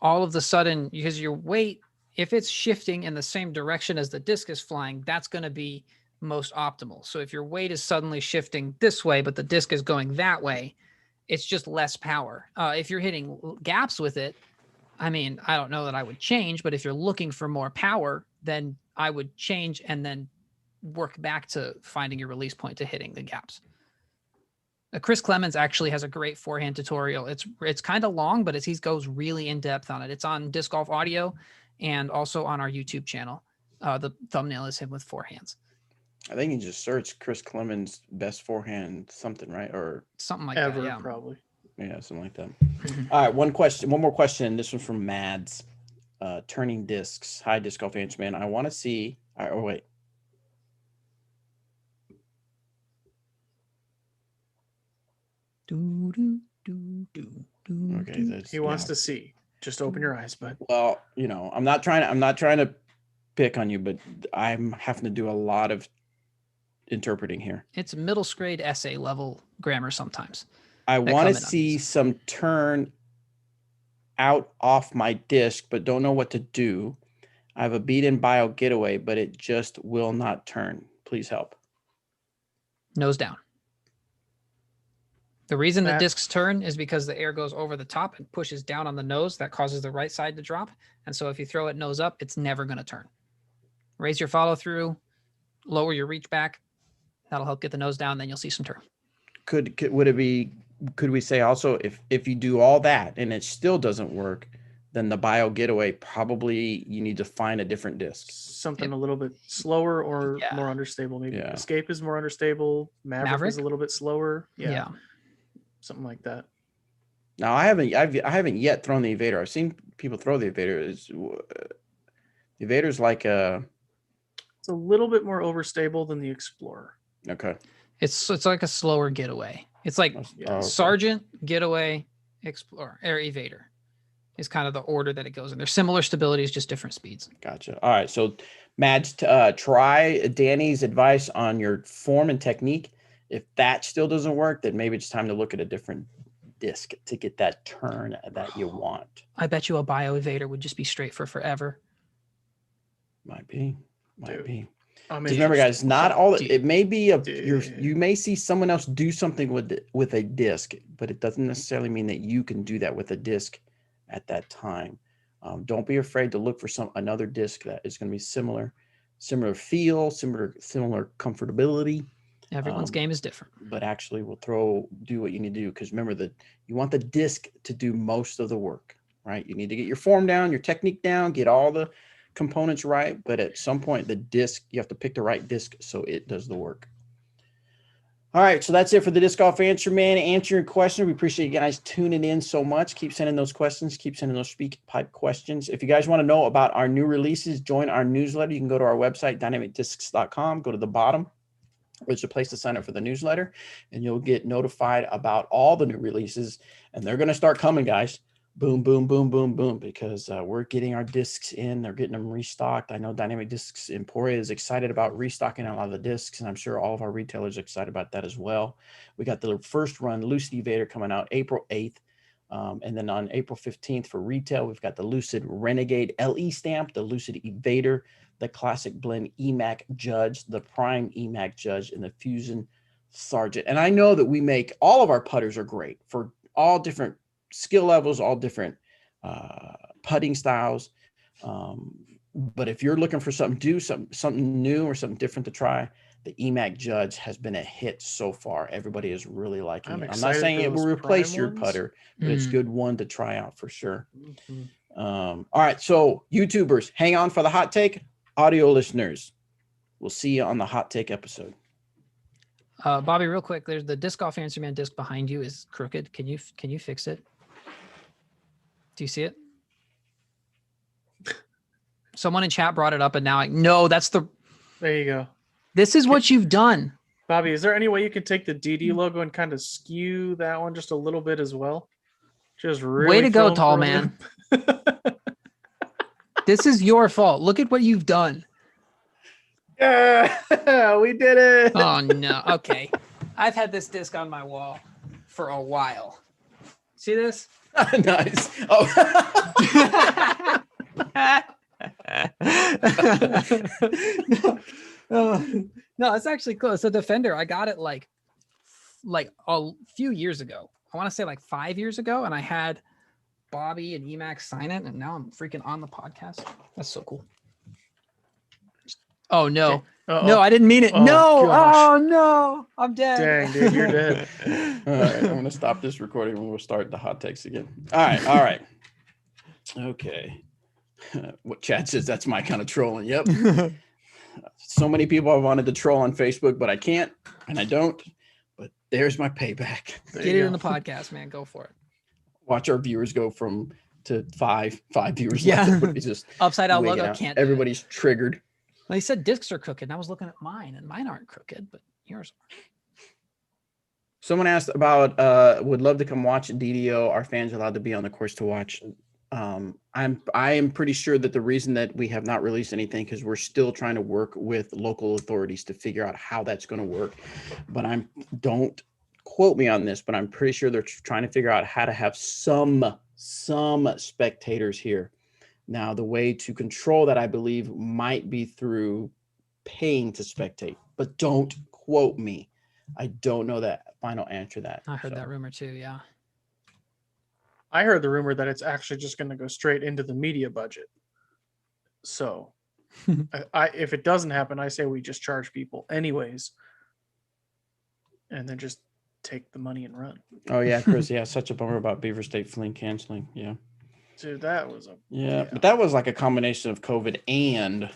S1: all of the sudden, because your weight, if it's shifting in the same direction as the disc is flying, that's going to be most optimal. So if your weight is suddenly shifting this way, but the disc is going that way, it's just less power. If you're hitting gaps with it, I mean, I don't know that I would change, but if you're looking for more power, then I would change and then work back to finding your release point to hitting the gaps. Chris Clemens actually has a great forehand tutorial. It's kind of long, but he goes really in depth on it. It's on Disc Golf Audio and also on our YouTube channel. The thumbnail is him with forehands.
S2: I think you just search Chris Clemens best forehand something, right? Or
S1: something like
S3: Ever,
S1: that. Yeah,
S3: probably.
S2: Yeah, something like that. All right, one more question. This one's from Mads. Turning discs. Hi, Disc Golf Answer Man. I want to see. Oh, wait. Okay,
S3: He wants to see. Just open your eyes, bud.
S2: Well, you know, I'm not trying to pick on you, but I'm having to do a lot of interpreting here.
S1: It's middle grade essay level grammar sometimes.
S2: I want to see some turn out off my disc, but don't know what to do. I have a beat-in bio getaway, but it just will not turn. Please help.
S1: Nose down. The reason the discs turn is because the air goes over the top and pushes down on the nose. That causes the right side to drop. And so if you throw it nose up, it's never going to turn. Raise your follow through, lower your reach back. That'll help get the nose down. Then you'll see some turn.
S2: Could we say also if you do all that and it still doesn't work, then the bio getaway, probably you need to find a different disc.
S3: Something a little bit slower or more understable. Maybe Escape is more understable. Maverick is a little bit slower. Yeah. Something like that.
S2: Now I haven't yet thrown the Evader. I've seen people throw the Evader. The Evader's like
S3: it's a little bit more overstable than the Explorer.
S2: Okay.
S1: It's like a slower getaway. It's like Sergeant, Getaway, Explorer, or Evader is kind of the order that it goes in. They're similar stabilities, just different speeds.
S2: Gotcha. All right. So Mads, try Danny's advice on your form and technique. If that still doesn't work, then maybe it's time to look at a different disc to get that turn that you want.
S1: I bet you a bio Evader would just be straight for forever.
S2: Might be.
S3: I mean,
S2: remember, guys, not all. It may be you may see someone else do something with a disc, but it doesn't necessarily mean that you can do that with a disc at that time. Don't be afraid to look for another disc that is going to be similar feel, similar comfortability.
S1: Everyone's game is different,
S2: but actually will do what you need to do, because remember that you want the disc to do most of the work, right? You need to get your form down, your technique down, get all the components right, but at some point the disc, you have to pick the right disc so it does the work. All right, so that's it for the Disc Golf Answer Man. Answering questions. We appreciate you guys tuning in so much. Keep sending those questions. Keep sending those speak pipe questions. If you guys want to know about our new releases, join our newsletter. You can go to our website, dynamicdiscs.com. Go to the bottom, which is a place to sign up for the newsletter, and you'll get notified about all the new releases. And they're going to start coming, guys. Boom, boom, boom, boom, boom, because we're getting our discs in. They're getting them restocked. I know Dynamic Discs Emporia is excited about restocking a lot of the discs, and I'm sure all of our retailers are excited about that as well. We got the first run Lucid Evader coming out April 8th. And then on April 15th for retail, we've got the Lucid Renegade LE stamp, the Lucid Evader, the Classic Blend EMAC Judge, the Prime EMAC Judge, and the Fusion Sergeant. And I know that we make all of our putters are great for all different skill levels, all different putting styles. But if you're looking for something new or something different to try, the EMAC Judge has been a hit so far. Everybody is really liking it. I'm not saying it will replace your putter, but it's a good one to try out for sure. All right, so YouTubers, hang on for the hot take. Audio listeners, we'll see you on the hot take episode.
S1: Bobby, real quick, there's the Disc Golf Answer Man disc behind you is crooked. Can you fix it? Do you see it? Someone in chat brought it up, and now no, that's the.
S3: There you go.
S1: This is what you've done,
S3: Bobby. Is there any way you could take the DD logo and kind of skew that one just a little bit as well? Just really
S1: way to go, tall man. This is your fault. Look at what you've done.
S3: Yeah, we did it.
S1: Oh no. Okay, I've had this disc on my wall for a while. See this?
S2: Nice. Oh.
S1: No, it's actually close. The Defender, I got it like a few years ago. I want to say like 5 years ago, and I had Bobby and Emax sign it, and now I'm freaking on the podcast. That's so cool. Oh no.
S3: Okay. Uh-oh.
S1: No, I didn't mean it.
S3: Oh,
S1: No.
S3: gosh.
S1: Oh no. I'm dead.
S3: Dang, dude, you're dead.
S2: All right, I'm gonna stop this recording and we'll start the hot takes again. All right. Okay. What Chad says, that's my kind of trolling. Yep. So many people have wanted to troll on Facebook, but I can't and I don't. But there's my payback.
S3: There
S1: Get
S3: you
S1: it
S3: go.
S1: in the podcast, man. Go for it.
S2: Watch our viewers go from to five viewers.
S1: Yeah.
S2: left. Everybody's just
S1: Upside down
S2: wigging
S1: logo
S2: out.
S1: can't. do it.
S2: Everybody's triggered.
S1: Well, he said discs are crooked, and I was looking at mine, and mine aren't crooked, but yours are.
S2: Someone asked about would love to come watch DDO. Are fans allowed to be on the course to watch? I am pretty sure that the reason that we have not released anything because we're still trying to work with local authorities to figure out how that's going to work. But don't quote me on this, but I'm pretty sure they're trying to figure out how to have some spectators here. Now, the way to control that, I believe, might be through paying to spectate, but don't quote me. I don't know that final answer to that.
S1: I heard
S2: So,
S1: that rumor too. Yeah.
S3: I heard the rumor that it's actually just going to go straight into the media budget. So, if it doesn't happen, I say we just charge people anyways, and then just take the money and run.
S2: Oh yeah, Chris. Yeah, such a bummer about Beaver State Fling canceling. Yeah.
S3: Dude, that was a
S2: Yeah, but that was like a combination of COVID and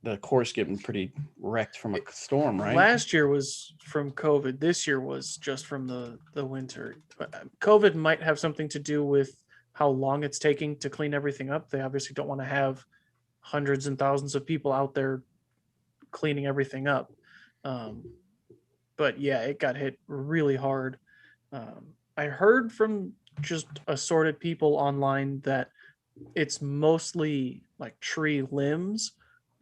S2: the course getting pretty wrecked from a storm, right?
S3: Last year was from COVID. This year was just from the winter. COVID might have something to do with how long it's taking to clean everything up. They obviously don't want to have hundreds and thousands of people out there cleaning everything up. But yeah, it got hit really hard. I heard from just assorted people online that it's mostly like tree limbs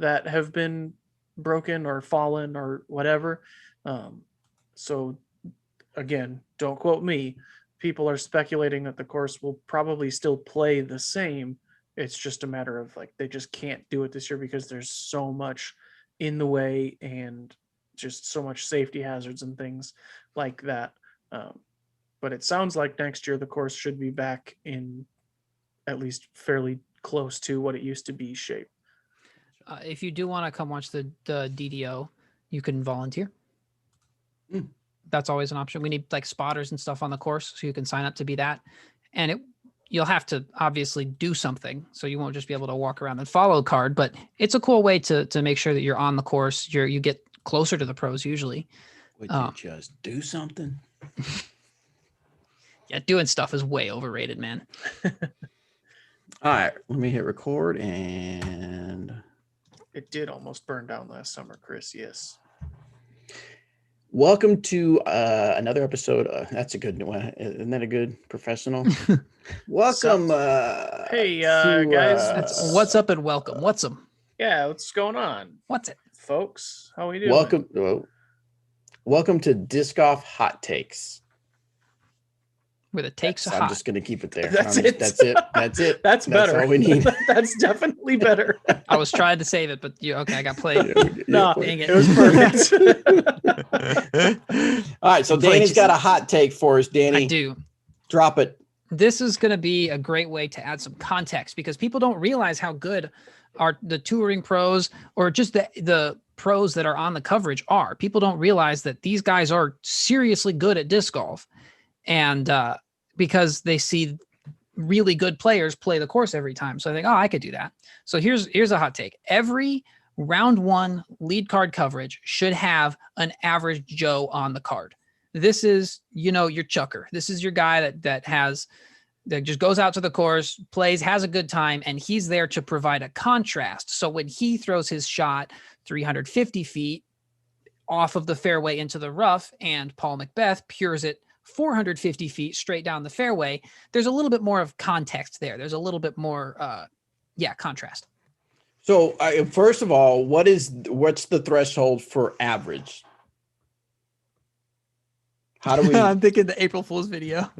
S3: that have been broken or fallen or whatever. So again, don't quote me. People are speculating that the course will probably still play the same. It's just a matter of like, they just can't do it this year because there's so much in the way and just so much safety hazards and things like that. But it sounds like next year the course should be back in at least fairly close to what it used to be shape.
S1: If you do want to come watch the DDO, you can volunteer. That's always an option. We need like spotters and stuff on the course, so you can sign up to be that. And you'll have to obviously do something, so you won't just be able to walk around and follow card. But it's a cool way to make sure that you're on the course. You get closer to the pros usually.
S2: Would you just do something?
S1: Yeah, doing stuff is way overrated, man.
S2: All right, let me hit record and
S3: It did almost burn down last summer, Chris. Yes.
S2: welcome to another episode. That's a good one. Isn't that a good professional? Welcome.
S3: Hey,
S2: to,
S3: guys.
S1: That's what's up and welcome. What's them?
S3: Yeah, what's going on,
S1: What's it?
S3: folks? How we doing?
S2: Welcome to Disc Golf Hot Takes.
S1: Where the takes are
S2: I'm
S1: hot.
S2: just gonna keep it there.
S3: That's
S2: That's it.
S3: That's
S2: That's
S3: That's better.
S2: all we need.
S3: That's definitely better.
S1: I was trying to save it, but okay, I got played.
S3: No,
S1: Dang it.
S3: it was perfect.
S2: All right, so Danny's got a hot take for us. Danny,
S1: I do.
S2: drop it.
S1: This is going to be a great way to add some context because people don't realize how good the touring pros or just the pros that are on the coverage are. People don't realize that these guys are seriously good at disc golf, and because they see really good players play the course every time. So I think, I could do that. So here's a hot take. Every round one lead card coverage should have an average Joe on the card. This is, your chucker. This is your guy that just goes out to the course, plays, has a good time, and he's there to provide a contrast. So when he throws his shot 350 feet off of the fairway into the rough and Paul Macbeth pures it 450 feet straight down the fairway, there's a little bit more of context there. There's a little bit more, contrast.
S2: So first of all, what's the threshold for average? How do we?
S1: I'm thinking the April Fool's video.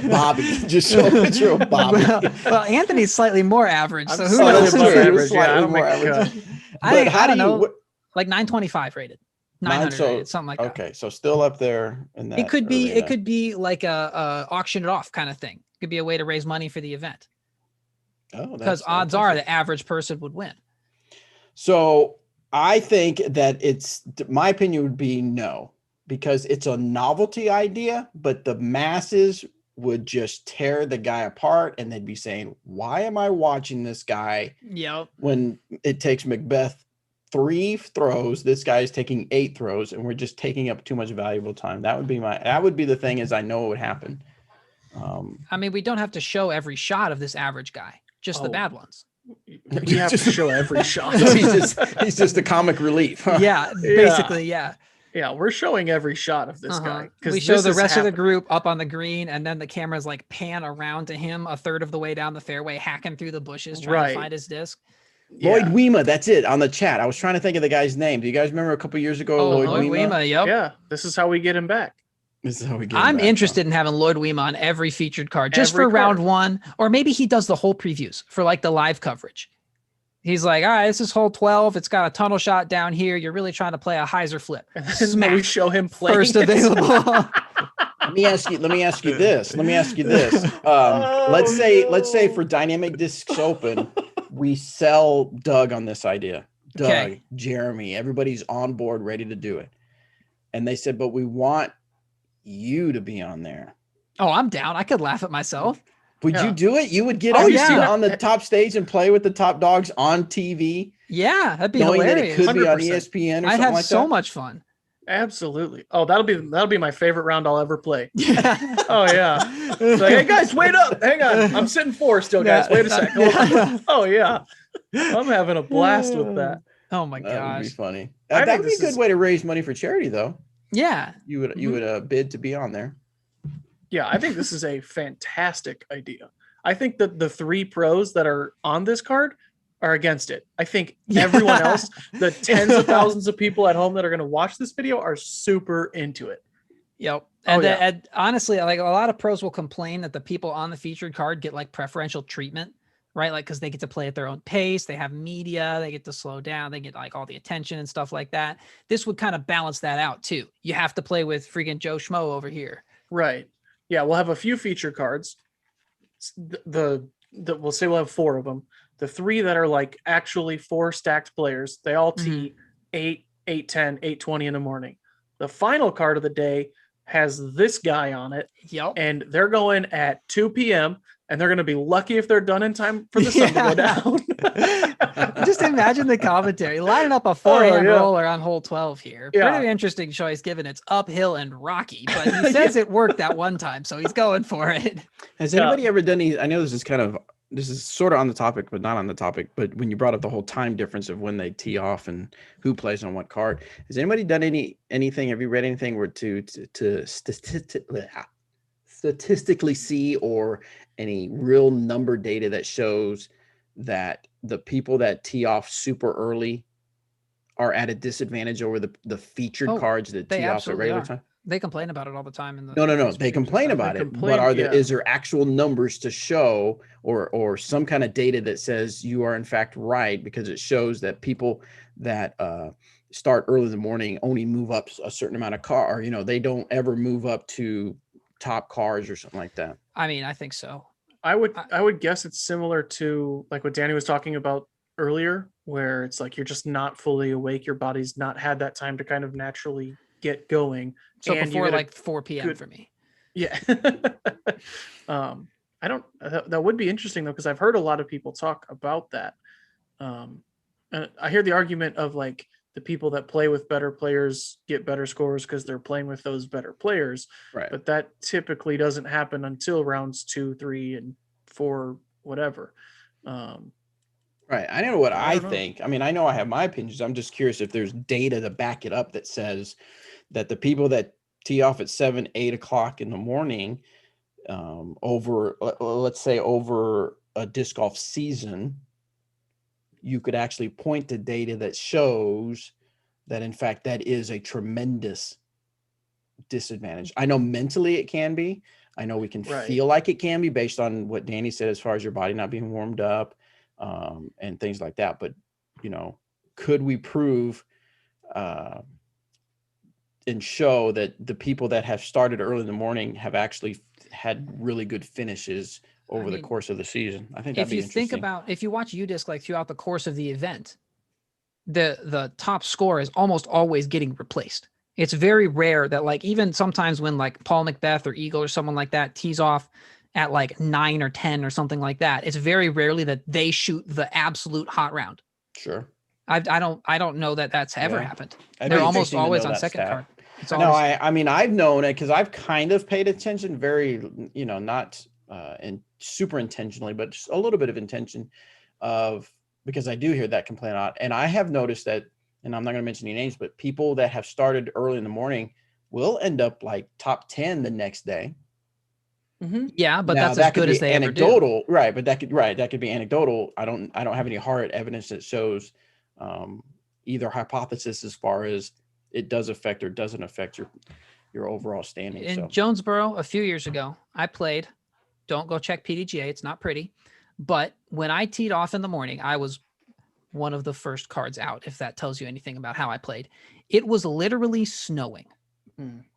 S2: Bobby, just show a picture of Bobby.
S1: Well, Anthony's slightly more average,
S3: I'm
S1: so who
S3: slightly
S1: knows?
S3: above
S2: True.
S3: average. Yeah, I
S2: Slightly
S3: don't
S2: more
S3: make a cut.
S2: average.
S1: I
S2: But
S1: don't know,
S2: what-
S1: like 925 rated, 900 rated, something like that.
S2: Okay, so still up there in that.
S1: It could be
S2: arena.
S1: like a auction it off kind of thing. It could be a way to raise money for the event,
S2: Oh,
S1: because odds are the average person would win.
S2: So I think that my opinion would be no, because it's a novelty idea, but the masses would just tear the guy apart and they'd be saying, why am I watching this guy
S1: Yep.
S2: when it takes Macbeth 3 throws, this guy is taking 8 throws, and we're just taking up too much valuable time. That would be the thing, is I know it would happen.
S1: I mean, we don't have to show every shot of this average guy, just the bad ones.
S3: We have to show every shot.
S2: So he's just a comic relief. Huh?
S1: Yeah, basically, yeah.
S3: Yeah, we're showing every shot of this guy.
S1: We show the rest of the group up on the green, and then the cameras like pan around to him a third of the way down the fairway, hacking through the bushes, trying to find his disc.
S2: Lloyd Wema, that's it, on the chat. I was trying to think of the guy's name. Do you guys remember a couple years ago?
S1: Lloyd Wema, yep.
S3: Yeah, this is how we get him back.
S2: This is how we get him
S1: I'm
S2: back,
S1: interested in having Lloyd Wema on every featured card, just for round 1, or maybe he does the whole previews for like the live coverage. He's like, all right, this is hole 12. It's got a tunnel shot down here. You're really trying to play a hyzer flip.
S3: And then we show him playing
S1: first available.
S2: Let me ask you this. Let's say for Dynamic Discs Open, we sell Doug on this idea. Doug, Jeremy, everybody's on board, ready to do it. And they said, but we want you to be on there.
S1: Oh, I'm down. I could laugh at myself.
S2: Would you do it? You would get on the top stage and play with the top dogs on TV?
S1: Yeah, that'd be
S2: knowing
S1: hilarious.
S2: that it could
S3: 100%.
S2: be on ESPN or
S1: I'd
S2: something
S1: have
S2: like
S1: so
S2: that?
S1: much fun.
S3: Absolutely. Oh, that'll be my favorite round I'll ever play. Oh yeah. It's like, hey guys, wait up. Hang on. I'm sitting 4 still, guys. Wait a second. Oh yeah. I'm having a blast with that.
S1: Oh my
S2: That would be
S1: gosh.
S2: funny.
S3: I
S2: That
S3: think
S2: would be a good way to raise money for charity, though.
S1: Yeah.
S2: You would bid to be on there.
S3: Yeah, I think this is a fantastic idea. I think that the 3 pros that are on this card are against it. I think everyone else, the tens of thousands of people at home that are going to watch this video, are super into it.
S1: Yep. And honestly, like a lot of pros will complain that the people on the featured card get like preferential treatment, right? Like, because they get to play at their own pace, they have media, they get to slow down, they get like all the attention and stuff like that. This would kind of balance that out too. You have to play with freaking Joe Schmo over here.
S3: Right. Yeah, we'll have a few feature cards. We'll say we'll have 4 of them. The 3 that are like actually 4 stacked players, they all tee 8, 8:10, 8:20 in the morning. The final card of the day has this guy on it.
S1: Yep.
S3: And they're going at 2 p.m. and they're going to be lucky if they're done in time for the sun to go down.
S1: Just imagine the commentary lining up a forehand roller on hole 12 here. Pretty interesting choice given it's uphill and rocky, but he says it worked that one time, so he's going for it.
S2: Has anybody ever done I know this is sort of on the topic, but not on the topic. But when you brought up the whole time difference of when they tee off and who plays on what card, has anybody done anything? Have you read anything where to statistically see, or any real number data that shows that the people that tee off super early are at a disadvantage over the featured cards that tee off at regular time?
S1: They complain about it all the time.
S2: No. They complain about it. But is there actual numbers to show, or some kind of data that says you are in fact right, because it shows that people that start early in the morning only move up a certain amount of car, or they don't ever move up to top cars or something like that?
S1: I mean, I think so.
S3: I would guess it's similar to like what Danny was talking about earlier, where it's like you're just not fully awake. Your body's not had that time to kind of naturally get going.
S1: So before like 4 p.m. for me.
S3: Yeah. That would be interesting though, because I've heard a lot of people talk about that. And I hear the argument of like the people that play with better players get better scores because they're playing with those better players.
S2: Right.
S3: But that typically doesn't happen until rounds 2, 3, and 4, whatever.
S2: Right. I know what I think. I mean, I know I have my opinions. I'm just curious if there's data to back it up that says that the people that tee off at 7, 8 o'clock in the morning, let's say over a disc golf season, you could actually point to data that shows that in fact that is a tremendous disadvantage. I know mentally it can be. I know we can feel like it can be based on what Danny said as far as your body not being warmed up and things like that. But, you know, could we prove and show that the people that have started early in the morning have actually had really good finishes over the course of the season? I think that'd be interesting.
S1: Think about, if you watch UDisc like throughout the course of the event, the top score is almost always getting replaced. It's very rare that, like, even sometimes when like Paul Macbeth or Eagle or someone like that tees off at like 9 or 10 or something like that, it's very rarely that they shoot the absolute hot round.
S2: Sure.
S1: I don't know that that's ever happened.
S2: I'd
S1: They're
S2: be
S1: almost
S2: interesting to
S1: always
S2: know
S1: on
S2: that
S1: second
S2: stat.
S1: card. It's
S2: No,
S1: always,
S2: I mean, I've known it because I've kind of paid attention, very, you know, not and super intentionally, but just a little bit of intention because I do hear that complaint a lot. And I have noticed that, and I'm not going to mention any names, but people that have started early in the morning will end up like top 10 the next day.
S1: yeah, but
S2: Now,
S1: that's
S2: that
S1: as good
S2: could be
S1: as they ever do.
S2: anecdotal, right? But that could be anecdotal. I don't have any hard evidence that shows either hypothesis as far as it does affect or doesn't affect your overall standing.
S1: In
S2: So
S1: Jonesboro a few years ago, I played. Don't go check PDGA. It's not pretty. But when I teed off in the morning, I was one of the first cards out, if that tells you anything about how I played. It was literally snowing.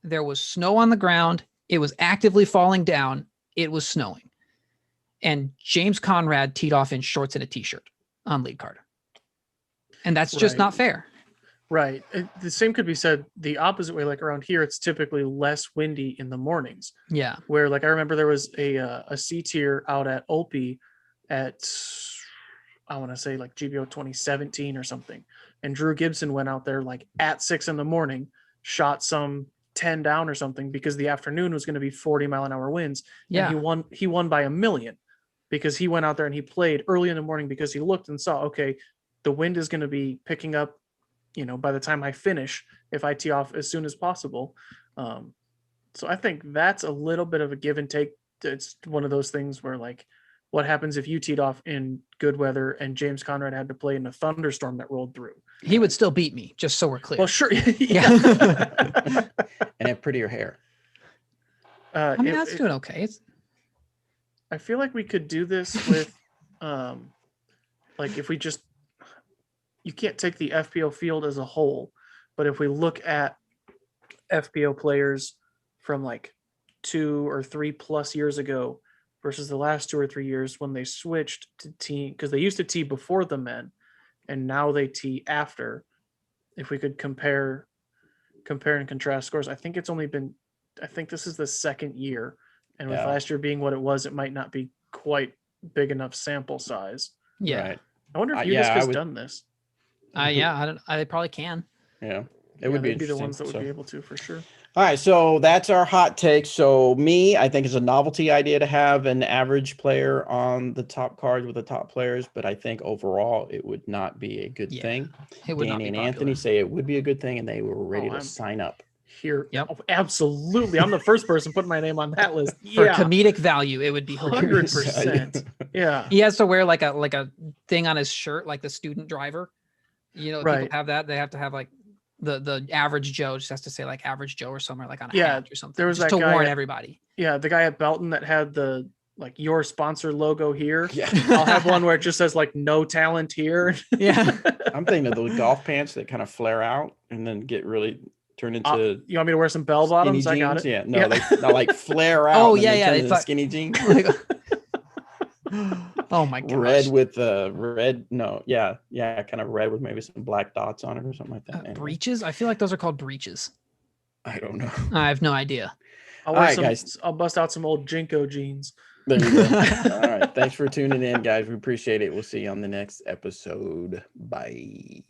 S1: There was snow on the ground. It was actively falling down. It was snowing. And James Conrad teed off in shorts and a t-shirt on lead card. And that's just not fair.
S3: Right. The same could be said the opposite way. Like around here, it's typically less windy in the mornings.
S1: Yeah.
S3: Where, like, I remember there was a C tier out at Olpe at, I want to say like GBO 2017 or something. And Drew Gibson went out there like at 6 a.m, shot some 10 down or something because the afternoon was going to be 40-mile-an-hour winds.
S1: Yeah.
S3: And he won by 1,000,000 because he went out there and he played early in the morning because he looked and saw, okay, the wind is going to be picking up, you know, by the time I finish, if I tee off as soon as possible. So I think that's a little bit of a give and take. It's one of those things where, like, what happens if you teed off in good weather and James Conrad had to play in a thunderstorm that rolled through?
S1: He would still beat me, just so we're clear.
S3: Well, sure.
S1: Yeah.
S2: and have prettier hair.
S1: I mean, that's doing okay.
S3: I feel like we could do this with, like, if we just, you can't take the FPO field as a whole, but if we look at FPO players from like 2 or 3 plus years ago versus the last 2 or 3 years when they switched to tee, because they used to tee before the men and now they tee after. If we could compare and contrast scores, I think this is the second year, and with last year being what it was, it might not be quite big enough sample size.
S1: Yeah.
S2: Right.
S3: I wonder if UDisc has done this.
S1: They probably can.
S2: Yeah. It would be
S3: the
S2: interesting.
S3: ones that would be able to, for sure.
S2: All right, so that's our hot take. So I think it's a novelty idea to have an average player on the top cards with the top players, but I think overall it would not be a good thing.
S1: It would not
S2: Danny
S1: be
S2: and Anthony say it would be a good thing, and they were ready to sign up.
S3: Here,
S1: yep,
S3: oh, absolutely. I'm the first person putting my name on that list.
S1: For comedic value, it would be
S3: 100%. Yeah,
S1: he has to wear like a thing on his shirt, like the student driver. You know, people have that. They have to have like the average Joe just has to say like average Joe or somewhere like on a hat or something.
S3: There was
S1: just
S3: that
S1: to
S3: guy
S1: warn everybody.
S3: Yeah, the guy at Belton that had the like your sponsor logo here.
S2: Yeah.
S3: I'll have one where it just says like no talent here.
S1: Yeah.
S2: I'm thinking of those golf pants that kind of flare out and then get really turned into.
S3: You want me to wear some bell bottoms?
S2: Jeans?
S3: I got it.
S2: Yeah, no, they like flare out.
S1: Oh
S2: and
S1: yeah,
S2: they turn skinny jeans.
S1: Oh my god.
S2: Red with kind of red with maybe some black dots on it or something like that. Anyway.
S1: Breeches? I feel like those are called breeches.
S2: I don't know.
S1: I have no idea.
S3: I'll bust out some old Jinko jeans.
S2: There you go. All right. Thanks for tuning in, guys. We appreciate it. We'll see you on the next episode. Bye.